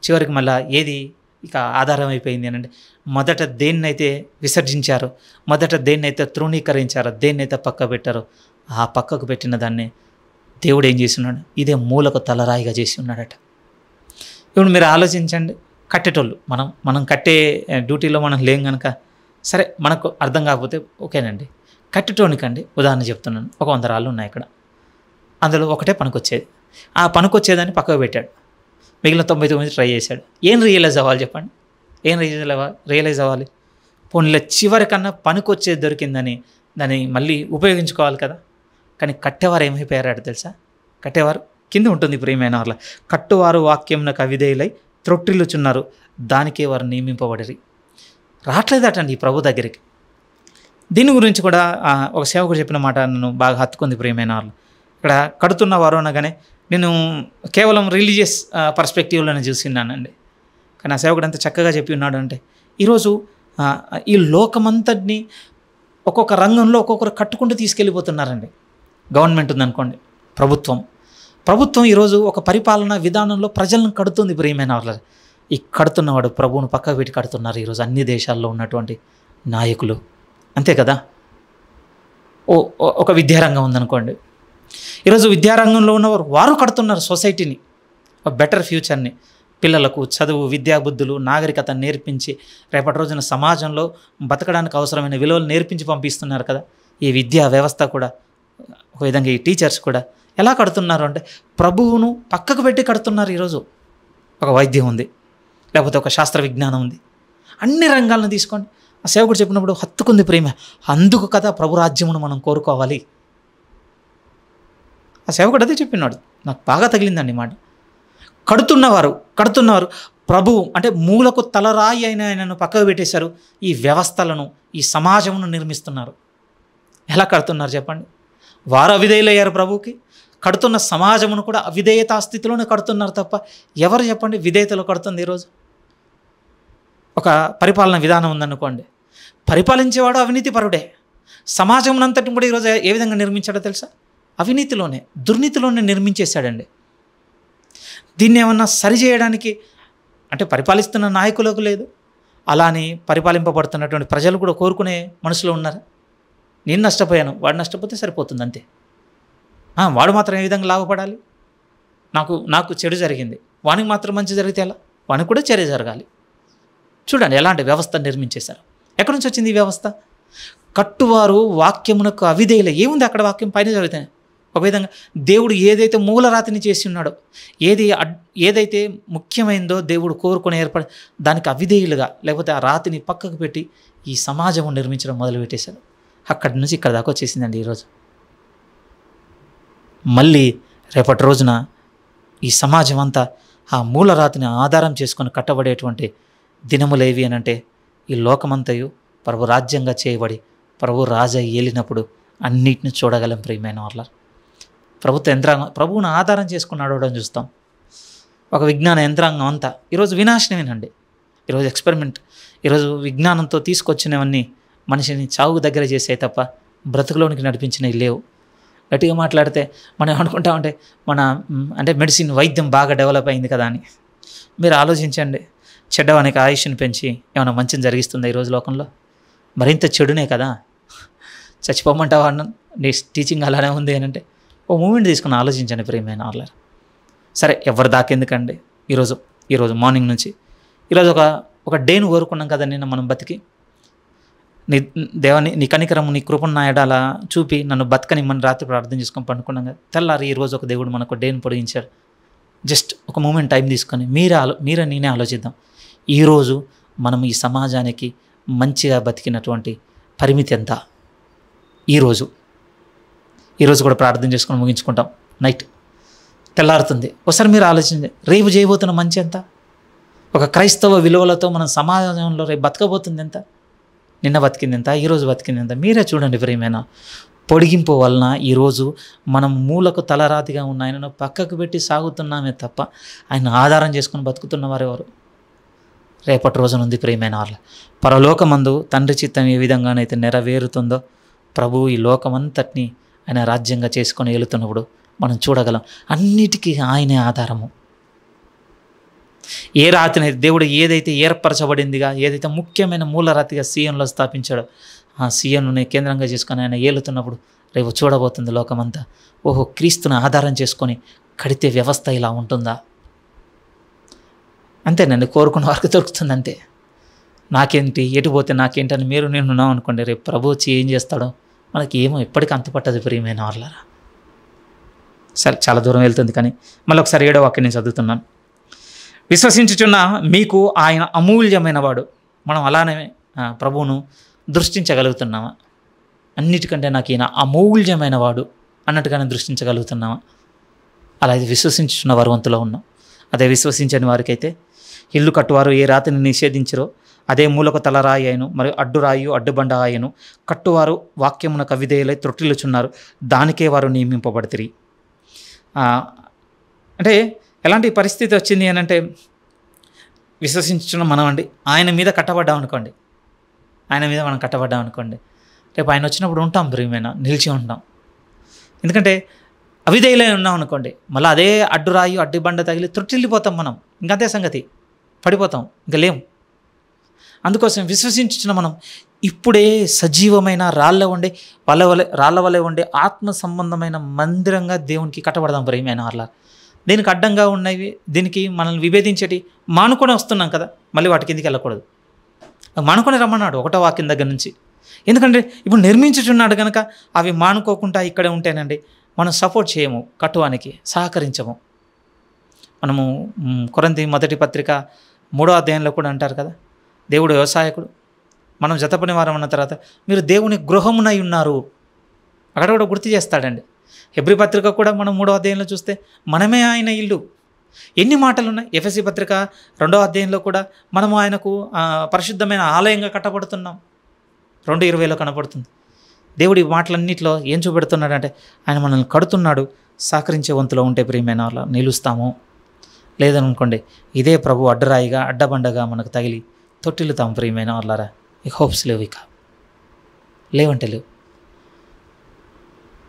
చివరికి మళ్ళీ ఏది ఇక ఆధారం అయిపోయింది అని అంటే, మొదట దేన్నైతే విసర్జించారో, మొదట దేన్నైతే తృణీకరించారో, దేన్నైతే పక్క పెట్టారో, ఆ పక్కకు పెట్టిన దాన్ని దేవుడు ఏం చేసి ఉన్నాడు, ఇదే మూలకు తలరాయిగా చేసి ఉన్నాడట. ఇప్పుడు మీరు ఆలోచించండి, కట్టేటోళ్ళు మనం కట్టే డ్యూటీలో మనం లేం కనుక సరే, మనకు అర్థం కాకపోతే ఓకేనండి. కట్టేటోనికండి ఉదాహరణ చెప్తున్నాను. ఒక 100 రాళ్ళు ఉన్నాయి ఇక్కడ, అందులో ఒకటే పనికొచ్చేది. ఆ పనికొచ్చేదాన్ని పక్కకు పెట్టాడు, మిగిలిన 99 ట్రై చేశాడు. ఏం రియలైజ్ అవ్వాలి చెప్పండి? ఏం రియలైజ్ అవ్వాలి? పోనీలో చివరికన్నా పనికొచ్చేది దొరికిందని దాన్ని మళ్ళీ ఉపయోగించుకోవాలి కదా. కానీ కట్టేవారు ఏమైపోయారు తెలుసా? కట్టేవారు కింద ఉంటుంది ప్రియమైన వాళ్ళ, కట్టువారు వాక్యంనకు అవిధేయులై త్రొట్టిల్లుచున్నారు, దానికే వారు నియమింపబడిరి. రావట్లేదటండి ఈ ప్రభు దగ్గరికి. దీని గురించి కూడా ఒక సేవకుడు చెప్పిన మాట నన్ను బాగా హత్తుకుంది ప్రియమైన వాళ్ళు. ఇక్కడ కడుతున్నవారు అనగానే నేను కేవలం రిలీజియస్ పర్స్పెక్టివ్లోనే చూసిన్నానండి. కానీ ఆ సేవకుడు ఎంత చక్కగా చెప్పి ఉన్నాడు అంటే, ఈరోజు ఈ లోకమంతటిని ఒక్కొక్క రంగంలో ఒక్కొక్కరు కట్టుకుంటూ తీసుకెళ్ళిపోతున్నారండి. గవర్నమెంట్ ఉందనుకోండి, ప్రభుత్వం ఈరోజు ఒక పరిపాలనా విధానంలో ప్రజలను కడుతుంది ప్రియమైన వాళ్ళ. ఈ కడుతున్నవాడు ప్రభువును పక్కకు పెట్టి కడుతున్నారు ఈరోజు అన్ని దేశాల్లో ఉన్నటువంటి నాయకులు. అంతే కదా. ఒక విద్యారంగం ఉందనుకోండి, ఈరోజు విద్యారంగంలో ఉన్నవారు వారు కడుతున్నారు సొసైటీని, ఒక బెటర్ ఫ్యూచర్ని. పిల్లలకు చదువు, విద్యాబుద్ధులు, నాగరికత నేర్పించి రేపటి రోజున సమాజంలో బతకడానికి అవసరమైన విలువలు నేర్పించి పంపిస్తున్నారు కదా. ఈ విద్యా వ్యవస్థ కూడా ఒక విధంగా ఈ టీచర్స్ కూడా ఎలా కడుతున్నారు అంటే, ప్రభువును పక్కకు పెట్టి కడుతున్నారు. ఈరోజు ఒక వైద్యం ఉంది, లేకపోతే ఒక శాస్త్ర విజ్ఞానం ఉంది, అన్ని రంగాలను తీసుకోండి. ఆ సేవకుడు చెప్పినప్పుడు హత్తుకుంది ప్రేమ. అందుకు కదా ప్రభు రాజ్యమును మనం కోరుకోవాలి. ఆ సేవకుడు అదే చెప్పినాడు, నాకు బాగా తగిలిందండి మాట. కడుతున్నవారు ప్రభువు అంటే మూలకు తలరాయి అయిన ఆయనను పక్కకు పెట్టేశారు. ఈ వ్యవస్థలను, ఈ సమాజమును నిర్మిస్తున్నారు. ఎలా కడుతున్నారు చెప్పండి? వారు అవిధేయులయ్యారు ప్రభువుకి. కడుతున్న సమాజమును కూడా అవిధేయతా స్థితిలోనే కడుతున్నారు తప్ప ఎవరు చెప్పండి విధేయతలో కడుతుంది? ఈరోజు ఒక పరిపాలన విధానం ఉందనుకోండి, పరిపాలించేవాడు అవినీతిపరుడే. సమాజమునంతటిని కూడా ఈరోజు ఏ విధంగా నిర్మించాడో తెలుసా? అవినీతిలోనే, దుర్నీతిలోనే నిర్మించేశాడండి. దీన్ని ఏమన్నా సరిచేయడానికి అంటే పరిపాలిస్తున్న నాయకులకు లేదు, అలా అని పరిపాలింపబడుతున్నటువంటి ప్రజలు కూడా కోరుకునే మనసులో ఉన్నారు. నేను నష్టపోయాను, వాడు నష్టపోతే సరిపోతుంది అంతే. వాడు మాత్రం ఏ విధంగా లాభపడాలి? నాకు చెడు జరిగింది, వానికి మాత్రం మంచి జరిగితే ఎలా? వానికి కూడా చెడు జరగాలి. చూడండి ఎలాంటి వ్యవస్థ నిర్మించేశారు. ఎక్కడి నుంచి వచ్చింది ఈ వ్యవస్థ? కట్టువారు వాక్యమునకు అవిధేయులై. ఏముంది అక్కడ? వాక్యం పైన జరుగుతాయి. ఒక విధంగా దేవుడు ఏదైతే మూలరాతిని చేసి ఉన్నాడో, ఏదైతే ముఖ్యమైందో దేవుడు కోరుకొని ఏర్పడి దానికి అవిధేయులుగా, లేకపోతే ఆ రాతిని పక్కకు పెట్టి ఈ సమాజం నిర్మించడం మొదలుపెట్టేశారు. అక్కడి నుంచి ఇక్కడ దాకా వచ్చేసిందండి ఈరోజు. మళ్ళీ రేపటి రోజున ఈ సమాజం అంతా ఆ మూలరాతిని ఆధారం చేసుకొని కట్టబడేటువంటి దినములేవి అని అంటే, ఈ లోకమంతయు ప్రభు రాజ్యంగా చేయబడి ప్రభు రాజా ఏలినప్పుడు అన్నిటిని చూడగలం. ప్రియమైన వాళ్ళ ప్రభుత్వ యంత్రాంగం ప్రభువును ఆధారం చేసుకుని నడవడం చూస్తాం. ఒక విజ్ఞాన యంత్రాంగం అంతా ఈరోజు వినాశనమేనండి. ఈరోజు ఎక్స్పెరిమెంట్, ఈరోజు విజ్ఞానంతో తీసుకొచ్చినవన్నీ మనిషిని చావుకు దగ్గర చేసే తప్ప బ్రతుకులోనికి నడిపించినవి లేవు. గట్టిగా మాట్లాడితే మనం ఏమనుకుంటామంటే అంటే మెడిసిన్, వైద్యం బాగా డెవలప్ అయింది కదా అని. మీరు ఆలోచించండి, చెడ్డవానికి ఆయుష్ని పెంచి ఏమైనా మంచిని జరిగిస్తుందా ఈరోజు లోకంలో? మరింత చెడునే కదా. చచ్చిపోమంటావా అన్న నీ టీచింగ్ అలానే ఉంది అని అంటే ఓ మూమెంట్ తీసుకుని ఆలోచించండి ప్రియమైన వాళ్ళ. సరే, ఎవరి దాకెందుకండి. ఈరోజు మార్నింగ్ నుంచి ఈరోజు ఒక డేను కోరుకున్నాం కదా నిన్న మనం బతికి. నీ కనికరము, నీ కృపను నా ఎడల చూపి నన్ను బతకనిమ్మని రాత్రి ప్రార్థన చేసుకొని పండుకున్నాం కదా. తెల్లారి ఈరోజు ఒక దేవుడు మనకు డేను పొడిగించాడు. జస్ట్ ఒక మూమెంట్ టైం తీసుకొని మీరే నేనే ఆలోచిద్దాం. ఈరోజు మనం ఈ సమాజానికి మంచిగా బతికినటువంటి పరిమితి ఎంత? ఈరోజు కూడా ప్రార్థన చేసుకొని ముగించుకుంటాం. నైట్ తెల్లారుతుంది. ఒకసారి మీరు ఆలోచించండి, రేపు చేయబోతున్న మంచి ఎంత? ఒక క్రైస్తవ విలువలతో మనం సమాజంలో రేపు బతకబోతుంది ఎంత? నిన్న బతికింది ఎంత? ఈరోజు బతికింది ఎంత? మీరే చూడండి ప్రియమైన. పొడిగింపు వలన ఈరోజు మనం మూలకు తలరాతిగా ఉన్న ఆయనను పక్కకు పెట్టి సాగుతున్నామే తప్ప ఆయన ఆధారం చేసుకుని బతుకుతున్న వారెవరు? రేపటి రోజున ఉంది ప్రియమైన వాళ్ళ. పరలోకమందు తండ్రి చిత్తం ఏ విధంగానైతే నెరవేరుతుందో ప్రభువు ఈ లోకమంతటిని ఆయన రాజ్యంగా చేసుకొని వెళుతున్నప్పుడు మనం చూడగలం. అన్నిటికీ ఆయనే ఆధారము. ఏ రాతిని దేవుడు ఏదైతే ఏర్పరచబడిందిగా, ఏదైతే ముఖ్యమైన మూలరాతిగా సీయోనులో స్థాపించాడో ఆ సీయోనుని కేంద్రంగా చేసుకొని ఆయన ఏలుతున్నప్పుడు రేపు చూడబోతుంది లోకమంతా. ఓహో, క్రీస్తుని ఆధారం చేసుకొని కడితే వ్యవస్థ ఇలా ఉంటుందా? అంతేనండి, కోరుకున్న వారికి దొరుకుతుంది అంతే. నాకేంటి, ఎటు పోతే నాకేంటని నేను ఉన్నాం అనుకోండి, రేపు ప్రభు వచ్చి ఏం చేస్తాడో మనకి ఏమో ఎప్పటికీ అంతుపట్టదు ప్రియమైన వాళ్ళరా. సరే, చాలా దూరం వెళ్తుంది కానీ మళ్ళీ ఒకసారి 7వ వాక్యం నేను చదువుతున్నాను. విశ్వసించుచున్న మీకు ఆయన అమూల్యమైన వాడు. మనం అలానే ప్రభువును దృష్టించగలుగుతున్నామా? అన్నిటికంటే నాకు ఈయన అమూల్యమైన వాడు అన్నట్టుగానే దృష్టించగలుగుతున్నామా? అలా ఇది విశ్వసించుచున్న వరవంతులో ఉన్నాం. అదే విశ్వసించని వారికైతే ఇల్లు కట్టువారు ఏ రాతిని నిషేధించరో అదే మూలకు తలరాయి అయిను, మరియు అడ్డురాయు అడ్డుబండ ఆయను. కట్టువారు వాక్యమునకు అవిధేయులై త్రొట్టిల్లుచున్నారు, దానికే వారు నియమింపబడితిరి. అంటే ఎలాంటి పరిస్థితి వచ్చింది అని అంటే, విశ్వసించున్న మనం అండి ఆయన మీద కట్టబడ్డాం అనుకోండి, మనం కట్టబడ్డాం అనుకోండి, రేపు ఆయన వచ్చినప్పుడు ఉంటాం ప్రియమైన, నిలిచి ఉంటాం. ఎందుకంటే అవిధేయులై ఉన్నాం అనుకోండి, మళ్ళీ అదే అడ్డురాయు అడ్డుబండ తగిలి త్రొట్టిల్లిపోతాం మనం. ఇంకంతే సంగతి, పడిపోతాం, ఇంకా లేం. అందుకోసం విశ్వసించిన మనం ఇప్పుడే సజీవమైన రాళ్ళ వలె ఉండే ఆత్మ సంబంధమైన మందిరంగా దేవునికి కట్టబడదాం ప్రియమైన వాళ్ళ. దీనికి అడ్డంగా ఉన్నవి, దీనికి మనల్ని విభేదించేటి మానుకొని వస్తున్నాం కదా, మళ్ళీ వాటి కిందికి వెళ్ళకూడదు. మానుకొని రమ్మన్నాడు 1వ వాక్యం దగ్గర నుంచి. ఎందుకంటే ఇప్పుడు నిర్మించుచున్నాడు కనుక అవి మానుకోకుండా ఇక్కడే ఉంటేనండి మనం సపోర్ట్ చేయము, కట్టువానికి సహకరించము. మనము కొరింథీ మొదటి పత్రిక 3వ అధ్యాయంలో కూడా అంటారు కదా, దేవుడు వ్యవసాయకుడు, మనం జతపని వారం అన్న తర్వాత మీరు దేవుని గృహమునై ఉన్నారు. అక్కడ కూడా గుర్తు చేస్తాడండి. హెబ్రీ పత్రిక కూడా మనం 3వ అధ్యాయంలో చూస్తే మనమే ఆయన ఇల్లు. ఎన్ని మాటలు ఉన్నాయి. ఎఫెసీ పత్రిక 2వ అధ్యాయంలో కూడా మనము ఆయనకు పరిశుద్ధమైన ఆలయంగా కట్టబడుతున్నాం. 2:20లో కనపడుతుంది. దేవుడి మాటలన్నింటిలో ఏం చూపెడుతున్నాడంటే ఆయన మనల్ని కడుతున్నాడు. సహకరించే వంతులో ఉంటే ప్రియమైన వాళ్ళ నిలుస్తాము. లేదనుకోండి ఇదే ప్రభు అడ్డరాయిగా అడ్డబండగా మనకు తగిలి తొట్టిల్లుతాం ప్రియమైన వాళ్ళారా. ఈ హోప్స్ లేవు, ఇక లేవంటే లేవు.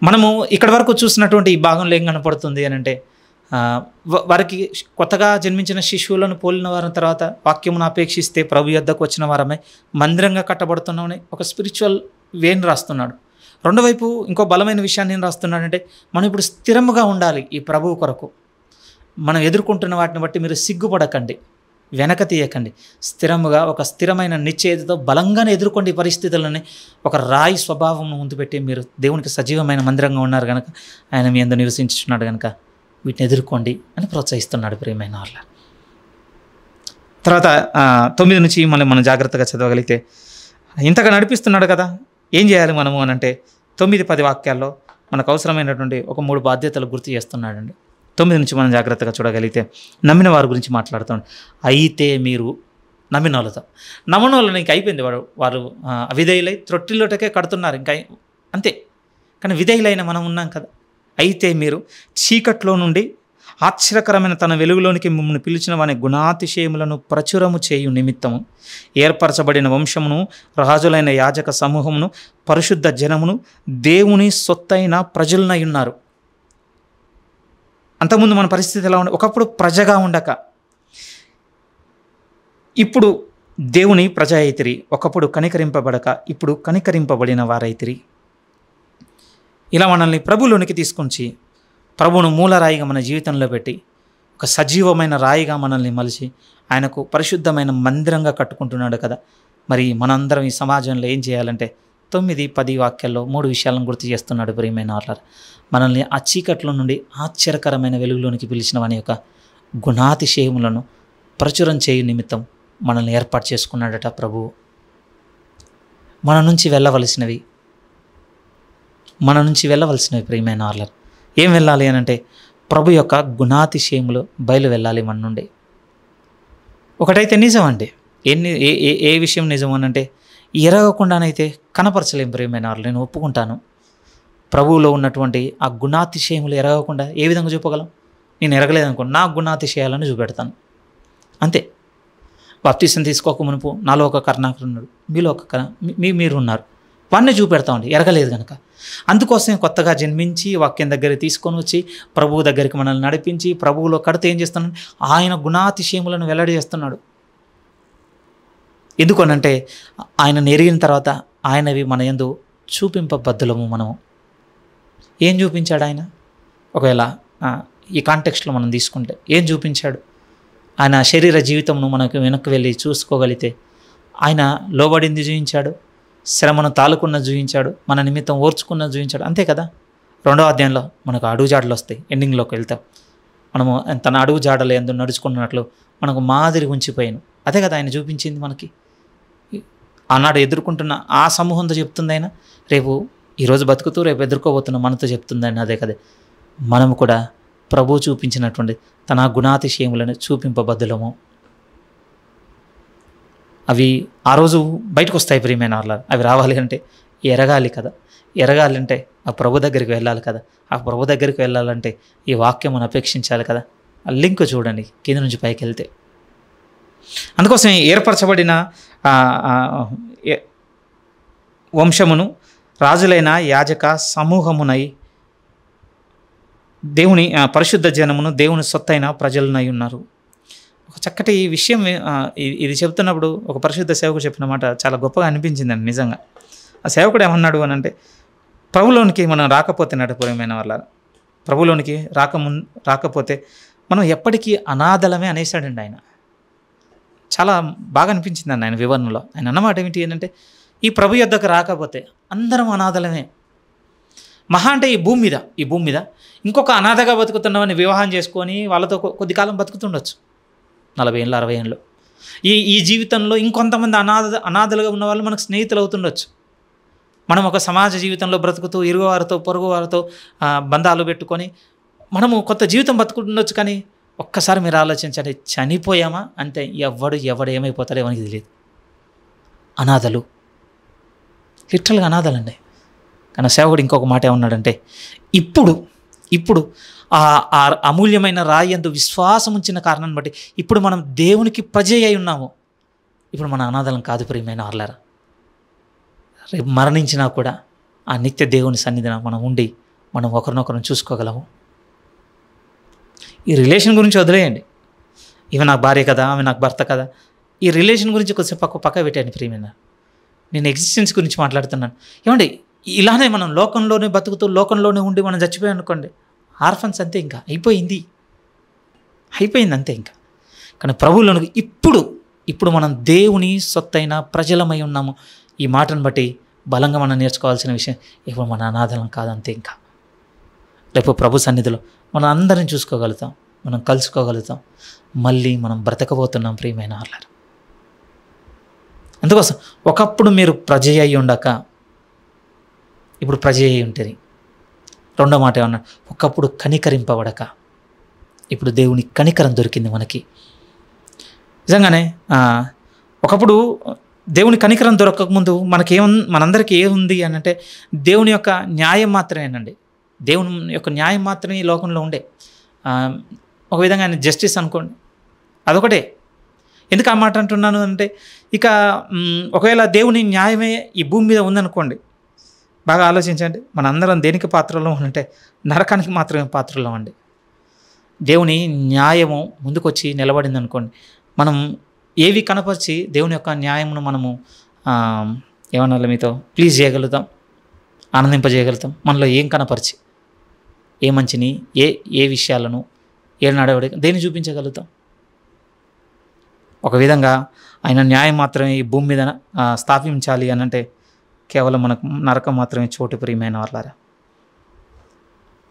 మనము ఇక్కడి వరకు చూసినటువంటి ఈ భాగంలో ఏం కనపడుతుంది అని అంటే, వారికి కొత్తగా జన్మించిన శిశువులను పోలిన వారి తర్వాత వాక్యమును అపేక్షిస్తే ప్రభు యొద్దకు వచ్చిన వారమై మందిరంగా కట్టబడుతున్నామని ఒక స్పిరిచువల్ వేని రాస్తున్నాడు. రెండో వైపు ఇంకో బలమైన విషయాన్ని ఏం రాస్తున్నాడంటే, మనం ఇప్పుడు స్థిరముగా ఉండాలి ఈ ప్రభువు కొరకు. మనం ఎదుర్కొంటున్న వాటిని బట్టి మీరు సిగ్గుపడకండి, వెనక తీయకండి, స్థిరముగా ఒక స్థిరమైన నిశ్చయతతో బలంగానే ఎదుర్కొండి ఈ పరిస్థితులని. ఒక రాయి స్వభావం ముందు పెట్టి మీరు దేవునికి సజీవమైన మందిరంగా ఉన్నారు కనుక, ఆయన మీ అందరూ నివసించున్నాడు కనుక వీటిని ఎదుర్కోండి అని ప్రోత్సహిస్తున్నాడు ప్రియమైన వాళ్ళ. తర్వాత 9 నుంచి మనం జాగ్రత్తగా చదవగలిగితే, ఇంతగా నడిపిస్తున్నాడు కదా, ఏం చేయాలి మనము అని అంటే 9-10 వాక్యాల్లో మనకు అవసరమైనటువంటి ఒక 3 బాధ్యతలు గుర్తు చేస్తున్నాడండి. 9 నుంచి మనం జాగ్రత్తగా చూడగలిగితే నమ్మిన వారి గురించి మాట్లాడుతాడు. అయితే మీరు నమ్మిన వాళ్ళని ఇంకా అయిపోయింది, వారు అవిధేయులై త్రొట్టిలోటకే కడుతున్నారు ఇంకా అంతే. కానీ విధేయులైన మనం ఉన్నాం కదా. అయితే మీరు చీకట్లో నుండి ఆశ్చర్యకరమైన తన వెలుగులోనికి మిమ్మల్ని పిలిచిన వాని గుణాతిశయములను ప్రచురము చేయు నిమిత్తము ఏర్పరచబడిన వంశమును, రాజులైన యాజక సమూహమును, పరిశుద్ధ జనమును, దేవుని సొత్తైన ప్రజలనై ఉన్నారు. అంతకుముందు మన పరిస్థితి ఎలా ఉండే, ఒకప్పుడు ప్రజగా ఉండక ఇప్పుడు దేవుని ప్రజ అయితిరి, ఒకప్పుడు కనికరింపబడక ఇప్పుడు కనికరింపబడిన వారైతిరి. ఇలా మనల్ని ప్రభులోనికి తీసుకొచ్చి ప్రభువును మూలరాయిగా మన జీవితంలో పెట్టి ఒక సజీవమైన రాయిగా మనల్ని మలిచి ఆయనకు పరిశుద్ధమైన మందిరంగా కట్టుకుంటున్నాడు కదా. మరి మనందరం ఈ సమాజంలో ఏం చేయాలంటే 9-10 వాక్యాల్లో 3 విషయాలను గుర్తు చేస్తున్నాడు ప్రియమైన వాళ్ళ. మనల్ని ఆ చీకట్లో నుండి ఆశ్చర్యకరమైన వెలుగులోనికి పిలిచిన వాని యొక్క గుణాతిశయములను ప్రచురం చేయు నిమిత్తం మనల్ని ఏర్పాటు చేసుకున్నాడట ప్రభువు. మన నుంచి వెళ్ళవలసినవి ప్రియమైన వాళ్ళ. ఏం వెళ్ళాలి అని అంటే, ప్రభు యొక్క గుణాతిశయములు బయలు వెళ్ళాలి మన నుండి. ఒకటైతే నిజం అండి, ఏ విషయం నిజం అని అంటే, ఎరగకుండానైతే కనపరచలేం ప్రియమైన వాళ్ళు. నేను ఒప్పుకుంటాను, ప్రభువులో ఉన్నటువంటి ఆ గుణాతిశయములు ఎరగకుండా ఏ విధంగా చూపగలం? నేను ఎరగలేదనుకో, నా గుణాతిశయాలను చూపెడతాను అంతే. బాప్టిజం తీసుకోక మునుపు నాలో ఒక కరుణాకరుడు ఉన్నాడు, మీలో ఒక మీరు ఉన్నారు, వాడిని చూపెడతామండి ఎరగలేదు కనుక. అందుకోసమే కొత్తగా జన్మించి వాక్యం దగ్గరికి తీసుకొని వచ్చి ప్రభువు దగ్గరికి మనల్ని నడిపించి ప్రభువులో కడితే ఏం చేస్తున్నాడు, ఆయన గుణాతిశయములను వెల్లడి చేస్తున్నాడు. ఎందుకనంటే ఆయనను ఎరిగిన తర్వాత ఆయనవి మన యందు చూపింపబద్ధులము. మనము ఏం చూపించాడు ఆయన? ఒకవేళ ఈ కాంటెక్స్ట్లో మనం తీసుకుంటే ఏం చూపించాడు? ఆయన శరీర జీవితంను మనకు వెనక్కి వెళ్ళి చూసుకోగలిగితే ఆయన లోబడింది చూపించాడు, శ్రమను తాలుకున్న చూపించాడు, మన నిమిత్తం ఓర్చుకున్న చూపించాడు, అంతే కదా. 2వ అధ్యాయంలో మనకు అడుగుజాడలు వస్తాయి, ఎండింగ్లోకి వెళ్తాం. మనము తన అడుగు జాడలు ఎందు నడుచుకున్నట్లు మనకు మాదిరి ఉంచిపోయాను, అదే కదా ఆయన చూపించింది మనకి. ఆనాడు ఎదుర్కొంటున్న ఆ సమూహంతో చెప్తుంది ఆయన, రేపు ఈరోజు బతుకుతూ రేపు ఎదుర్కోబోతున్న మనతో చెప్తుందని, అదే కదా. మనము కూడా ప్రభు చూపించినటువంటి తన గుణాతిశయములను చూపింపబద్ధులము. అవి ఆ రోజు బయటకు వస్తాయి ప్రియమైన వాళ్ళ. అవి రావాలి అంటే ఎరగాలి కదా. ఎరగాలంటే ఆ ప్రభు దగ్గరికి వెళ్ళాలి కదా. ఆ ప్రభు దగ్గరికి వెళ్ళాలంటే ఈ వాక్యమును అపేక్షించాలి కదా. ఆ లింక్ చూడండి కింద నుంచి పైకి వెళ్తే. అందుకోసం ఏర్పరచబడిన వంశమును, రాజులైన యాజక సమూహమునై, దేవుని పరిశుద్ధ జనమును, దేవుని సొత్తైన ప్రజలనై ఉన్నారు. ఒక చక్కటి విషయం ఇది చెప్తున్నప్పుడు ఒక పరిశుద్ధ సేవకుడు చెప్పిన మాట చాలా గొప్పగా అనిపించిందండి నిజంగా. ఆ సేవకుడు ఏమన్నాడు అని అంటే, ప్రభులోనికి మనం రాకపోతే నడిపోయమైన వాళ్ళ, ప్రభులోనికి రాకపోతే మనం ఎప్పటికీ అనాథలమే అనేసాడండి ఆయన. చాలా బాగా అనిపించిందండి ఆయన వివరణలో. ఆయన అన్నమాట ఏమిటి అంటే, ఈ ప్రభు యొద్దకు రాకపోతే అందరం అనాథలమే. మహా అంటే ఈ భూమి మీద ఇంకొక అనాథగా బతుకుతున్నవని వివాహం చేసుకొని వాళ్ళతో కొద్ది కాలం బతుకుతుండొచ్చు, 40 ఏళ్ళు 60 ఏళ్ళు. ఈ జీవితంలో ఇంకొంతమంది అనాథలుగా ఉన్న వాళ్ళు మనకు స్నేహితులు అవుతుండొచ్చు. మనం ఒక సమాజ జీవితంలో బ్రతుకుతూ ఇరుగువారితో పొరుగు వారితో బంధాలు పెట్టుకొని మనము కొత్త జీవితం బతుకుండొచ్చు. కానీ ఒక్కసారి మీరు ఆలోచించండి, చనిపోయామా అంతే, ఎవడు ఏమైపోతాడో మనకి తెలియదు. అనాథలు, లిటరల్గా అనాథలండి. కానీ సేవకుడు ఇంకొక మాట ఏమన్నాడంటే, ఇప్పుడు ఆ అమూల్యమైన రాయి యందు విశ్వాసం ఉంచిన కారణాన్ని బట్టి ఇప్పుడు మనం దేవునికి ప్రజ అయి ఉన్నాము. ఇప్పుడు మన అనాథలం కాదు ప్రియమైన ఆర్లారా. రేపు మరణించినా కూడా ఆ నిత్య దేవుని సన్నిధిన మనం ఉండి మనం ఒకరినొకరిని చూసుకోగలము. ఈ రిలేషన్ గురించి వదిలేయండి. ఇవి నాకు భార్య కదా, ఆమె నాకు భర్త కదా, ఈ రిలేషన్ గురించి కొంచెం పక్క పెట్టండి ప్రియమైన. నేను ఎగ్జిస్టెన్స్ గురించి మాట్లాడుతున్నాను. ఏమండి, ఇలానే మనం లోకంలోనే బతుకుతూ లోకంలోనే ఉండి మనం చచ్చిపోయాం అనుకోండి, ఆర్ఫన్స్ అంతే, ఇంకా అయిపోయింది అంతే ఇంకా. కానీ ప్రభువులను ఇప్పుడు మనం దేవుని సొత్తైన ప్రజలమై ఉన్నాము. ఈ మాటను బట్టి బలంగా మనం నేర్చుకోవాల్సిన విషయం, ఇప్పుడు మన అనాథలం కాదంతే ఇంకా. రేపు ప్రభు సన్నిధిలో మనం అందరిని చూసుకోగలుగుతాం, మనం కలుసుకోగలుగుతాం, మళ్ళీ మనం బ్రతకబోతున్నాం ప్రియమైన వాళ్ళారు. అందుకోసం ఒకప్పుడు మీరు ప్రజ అయి ఉండక ఇప్పుడు ప్రజ అయి ఉంటుంది. రెండో మాట ఏమన్నా, ఒకప్పుడు కనికరింపబడక ఇప్పుడు దేవుని కనికరం దొరికింది మనకి. నిజంగానే ఒకప్పుడు దేవుని కనికరం దొరకకముందు మనందరికీ ఏముంది అని అంటే, దేవుని యొక్క న్యాయం మాత్రమేనండి. దేవుని యొక్క న్యాయం మాత్రమే ఈ లోకంలో ఉండే. ఒక విధంగా ఆయన జస్టిస్ అనుకోండి, అదొకటే. ఎందుకు ఆ మాట అంటున్నాను అంటే, ఇక ఒకవేళ దేవుని న్యాయమే ఈ భూమి మీద ఉందనుకోండి, బాగా ఆలోచించండి, మనందరం దేనికి పాత్రలో అంటే నరకానికి మాత్రమే పాత్రలో అండి. దేవుని న్యాయము ముందుకొచ్చి నిలబడింది అనుకోండి, మనం ఏవి కనపరిచి దేవుని యొక్క న్యాయమును మనము ఏమన్నా మీతో ప్లీజ్ చేయగలుగుతాం, ఆనందింపజేయగలుగుతాం. మనలో ఏం కనపరిచి, ఏ మంచిని, ఏ విషయాలను, ఏ నడవడి, దేన్ని చూపించగలుగుతాం. ఒక విధంగా ఆయన న్యాయం మాత్రమే ఈ భూమి మీద స్థాపించాలి అని అంటే కేవలం మనకు నరకం మాత్రమే చోటు ప్రియమైన వాళ్ళారా.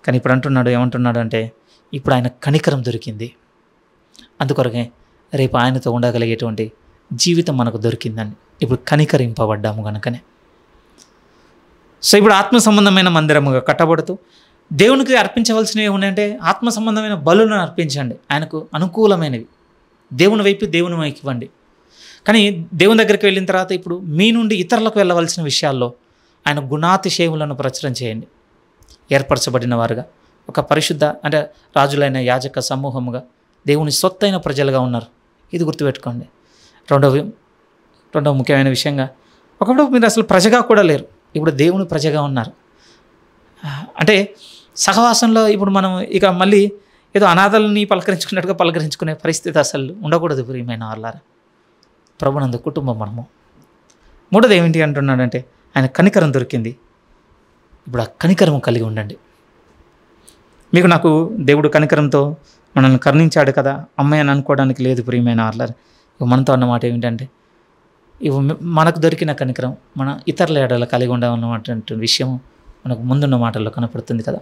కానీ ఇప్పుడు ఏమంటున్నాడు అంటే, ఇప్పుడు ఆయన కనికరం దొరికింది, అందుకొరకే రేపు ఆయనతో ఉండగలిగేటువంటి జీవితం మనకు దొరికిందని ఇప్పుడు కనికరింపబడ్డాము కనుకనే. సో ఇప్పుడు ఆత్మ సంబంధమైన మందిరముగా కట్టబడుతూ దేవునికి అర్పించవలసినవి ఉన్నాయంటే ఆత్మ సంబంధమైన బలులను అర్పించండి, ఆయనకు అనుకూలమైనవి. దేవుని వైపు ఇవ్వండి. కానీ దేవుని దగ్గరికి వెళ్ళిన తర్వాత ఇప్పుడు మీ నుండి ఇతరులకు వెళ్ళవలసిన విషయాల్లో ఆయన గుణాతిశయములను ప్రచురం చేయండి. ఏర్పరచబడిన వారుగా ఒక పరిశుద్ధ అంటే రాజులైన యాజక సమూహముగా దేవుని సొత్తైన ప్రజలుగా ఉన్నారు. ఇది గుర్తుపెట్టుకోండి. రెండవ ముఖ్యమైన విషయంగా, ఒకప్పుడు మీరు అసలు ప్రజగా కూడా లేరు, ఇప్పుడు దేవుని ప్రజగా ఉన్నారు. అంటే సహవాసంలో ఇప్పుడు మనం ఇక మళ్ళీ ఏదో అనాథల్ని పలకరించుకున్నట్టుగా పలకరించుకునే పరిస్థితి అసలు ఉండకూడదు ప్రియమైన వాళ్ళారా. ప్రభునందు కుటుంబం మనము. మూడోది ఏమిటి అంటున్నాడంటే, ఆయన కనికరం దొరికింది, ఇప్పుడు ఆ కనికరం కలిగి ఉండండి. నాకు దేవుడు కనికరంతో మనల్ని కరుణించాడు కదా అమ్మాయి అని అనుకోవడానికి లేదు ప్రియమైన వాళ్ళారా. మనతో అన్నమాట ఏమిటంటే, మనకు దొరికిన కనికరం మన ఇతరుల ఎడల కలిగి ఉండవన్నటువంటి విషయం మనకు ముందున్న మాటల్లో కనపడుతుంది కదా.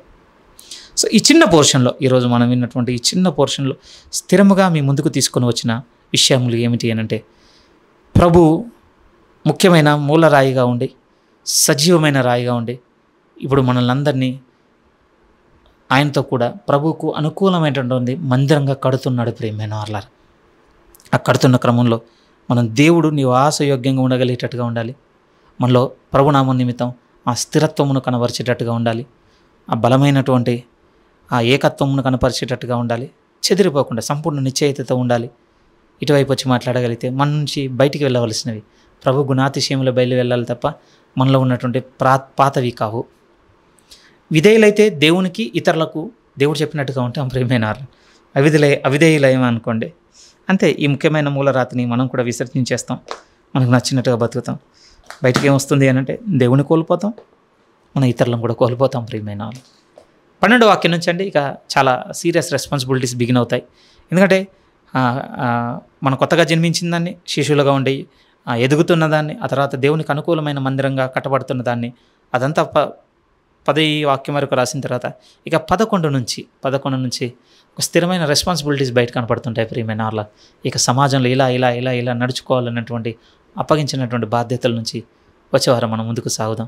సో ఈ చిన్న పోర్షన్లో, ఈరోజు మనం విన్నటువంటి ఈ చిన్న పోర్షన్లో స్థిరముగా మీ ముందుకు తీసుకొని వచ్చిన విషయములు ఏమిటి అని అంటే, ప్రభు ముఖ్యమైన మూలరాయిగా ఉండి, సజీవమైన రాయిగా ఉండి, ఇప్పుడు మనల్ని అందరినీ ఆయనతో కూడా ప్రభువుకు అనుకూలమైనటువంటి మందిరంగా కడుతున్నాడు ప్రియమైన వాళ్ళారా. ఆ కడుతున్న క్రమంలో మనం దేవుడు నివాసయోగ్యంగా ఉండగలిగేటట్టుగా ఉండాలి. మనలో ప్రభునామం నిమిత్తం ఆ స్థిరత్వమును కనపరిచేటట్టుగా ఉండాలి. ఆ బలమైనటువంటి ఆ ఏకత్వమును కనపరిచేటట్టుగా ఉండాలి. చెదిరిపోకుండా సంపూర్ణ నిశ్చయితతో ఉండాలి. ఇటువైపు వచ్చి మాట్లాడగలిగితే మన నుంచి బయటికి వెళ్ళవలసినవి ప్రభు గుణాతిశయంలో బయలు వెళ్ళాలి తప్ప మనలో ఉన్నటువంటి పాతవి కావు. విధేయులైతే దేవునికి ఇతరులకు దేవుడు చెప్పినట్టుగా ఉంటాం ప్రియమైన. అవిధేయులయం అనుకోండి అంతే. ఈ ముఖ్యమైన మూలరాతిని మనం కూడా విసర్జించేస్తాం, మనకు నచ్చినట్టుగా బతుకుతాం. బయటికి ఏమొస్తుంది అని అంటే దేవుని కోల్పోతాం, మన ఇతరులను కూడా కోల్పోతాం ప్రియమైన వాళ్ళు. 12వ వాక్యం నుంచి అండి ఇక చాలా సీరియస్ రెస్పాన్సిబిలిటీస్ బిగిన్ అవుతాయి. ఎందుకంటే మనం కొత్తగా జన్మించిన దాన్ని, శిశువులుగా ఉండి ఎదుగుతున్న దాన్ని, ఆ తర్వాత దేవునికి అనుకూలమైన మందిరంగా కట్టబడుతున్న దాన్ని, అదంతా 10 వాక్యం వరకు రాసిన తర్వాత ఇక 11 నుంచి ఒక స్థిరమైన రెస్పాన్సిబిలిటీస్ బయట కనపడుతుంటాయి ప్రియమైన వాళ్ళ. ఇక సమాజంలో ఇలా నడుచుకోవాలన్నటువంటి అప్పగించినటువంటి బాధ్యతల నుంచి వచ్చేవారు మనం ముందుకు సాగుదాం.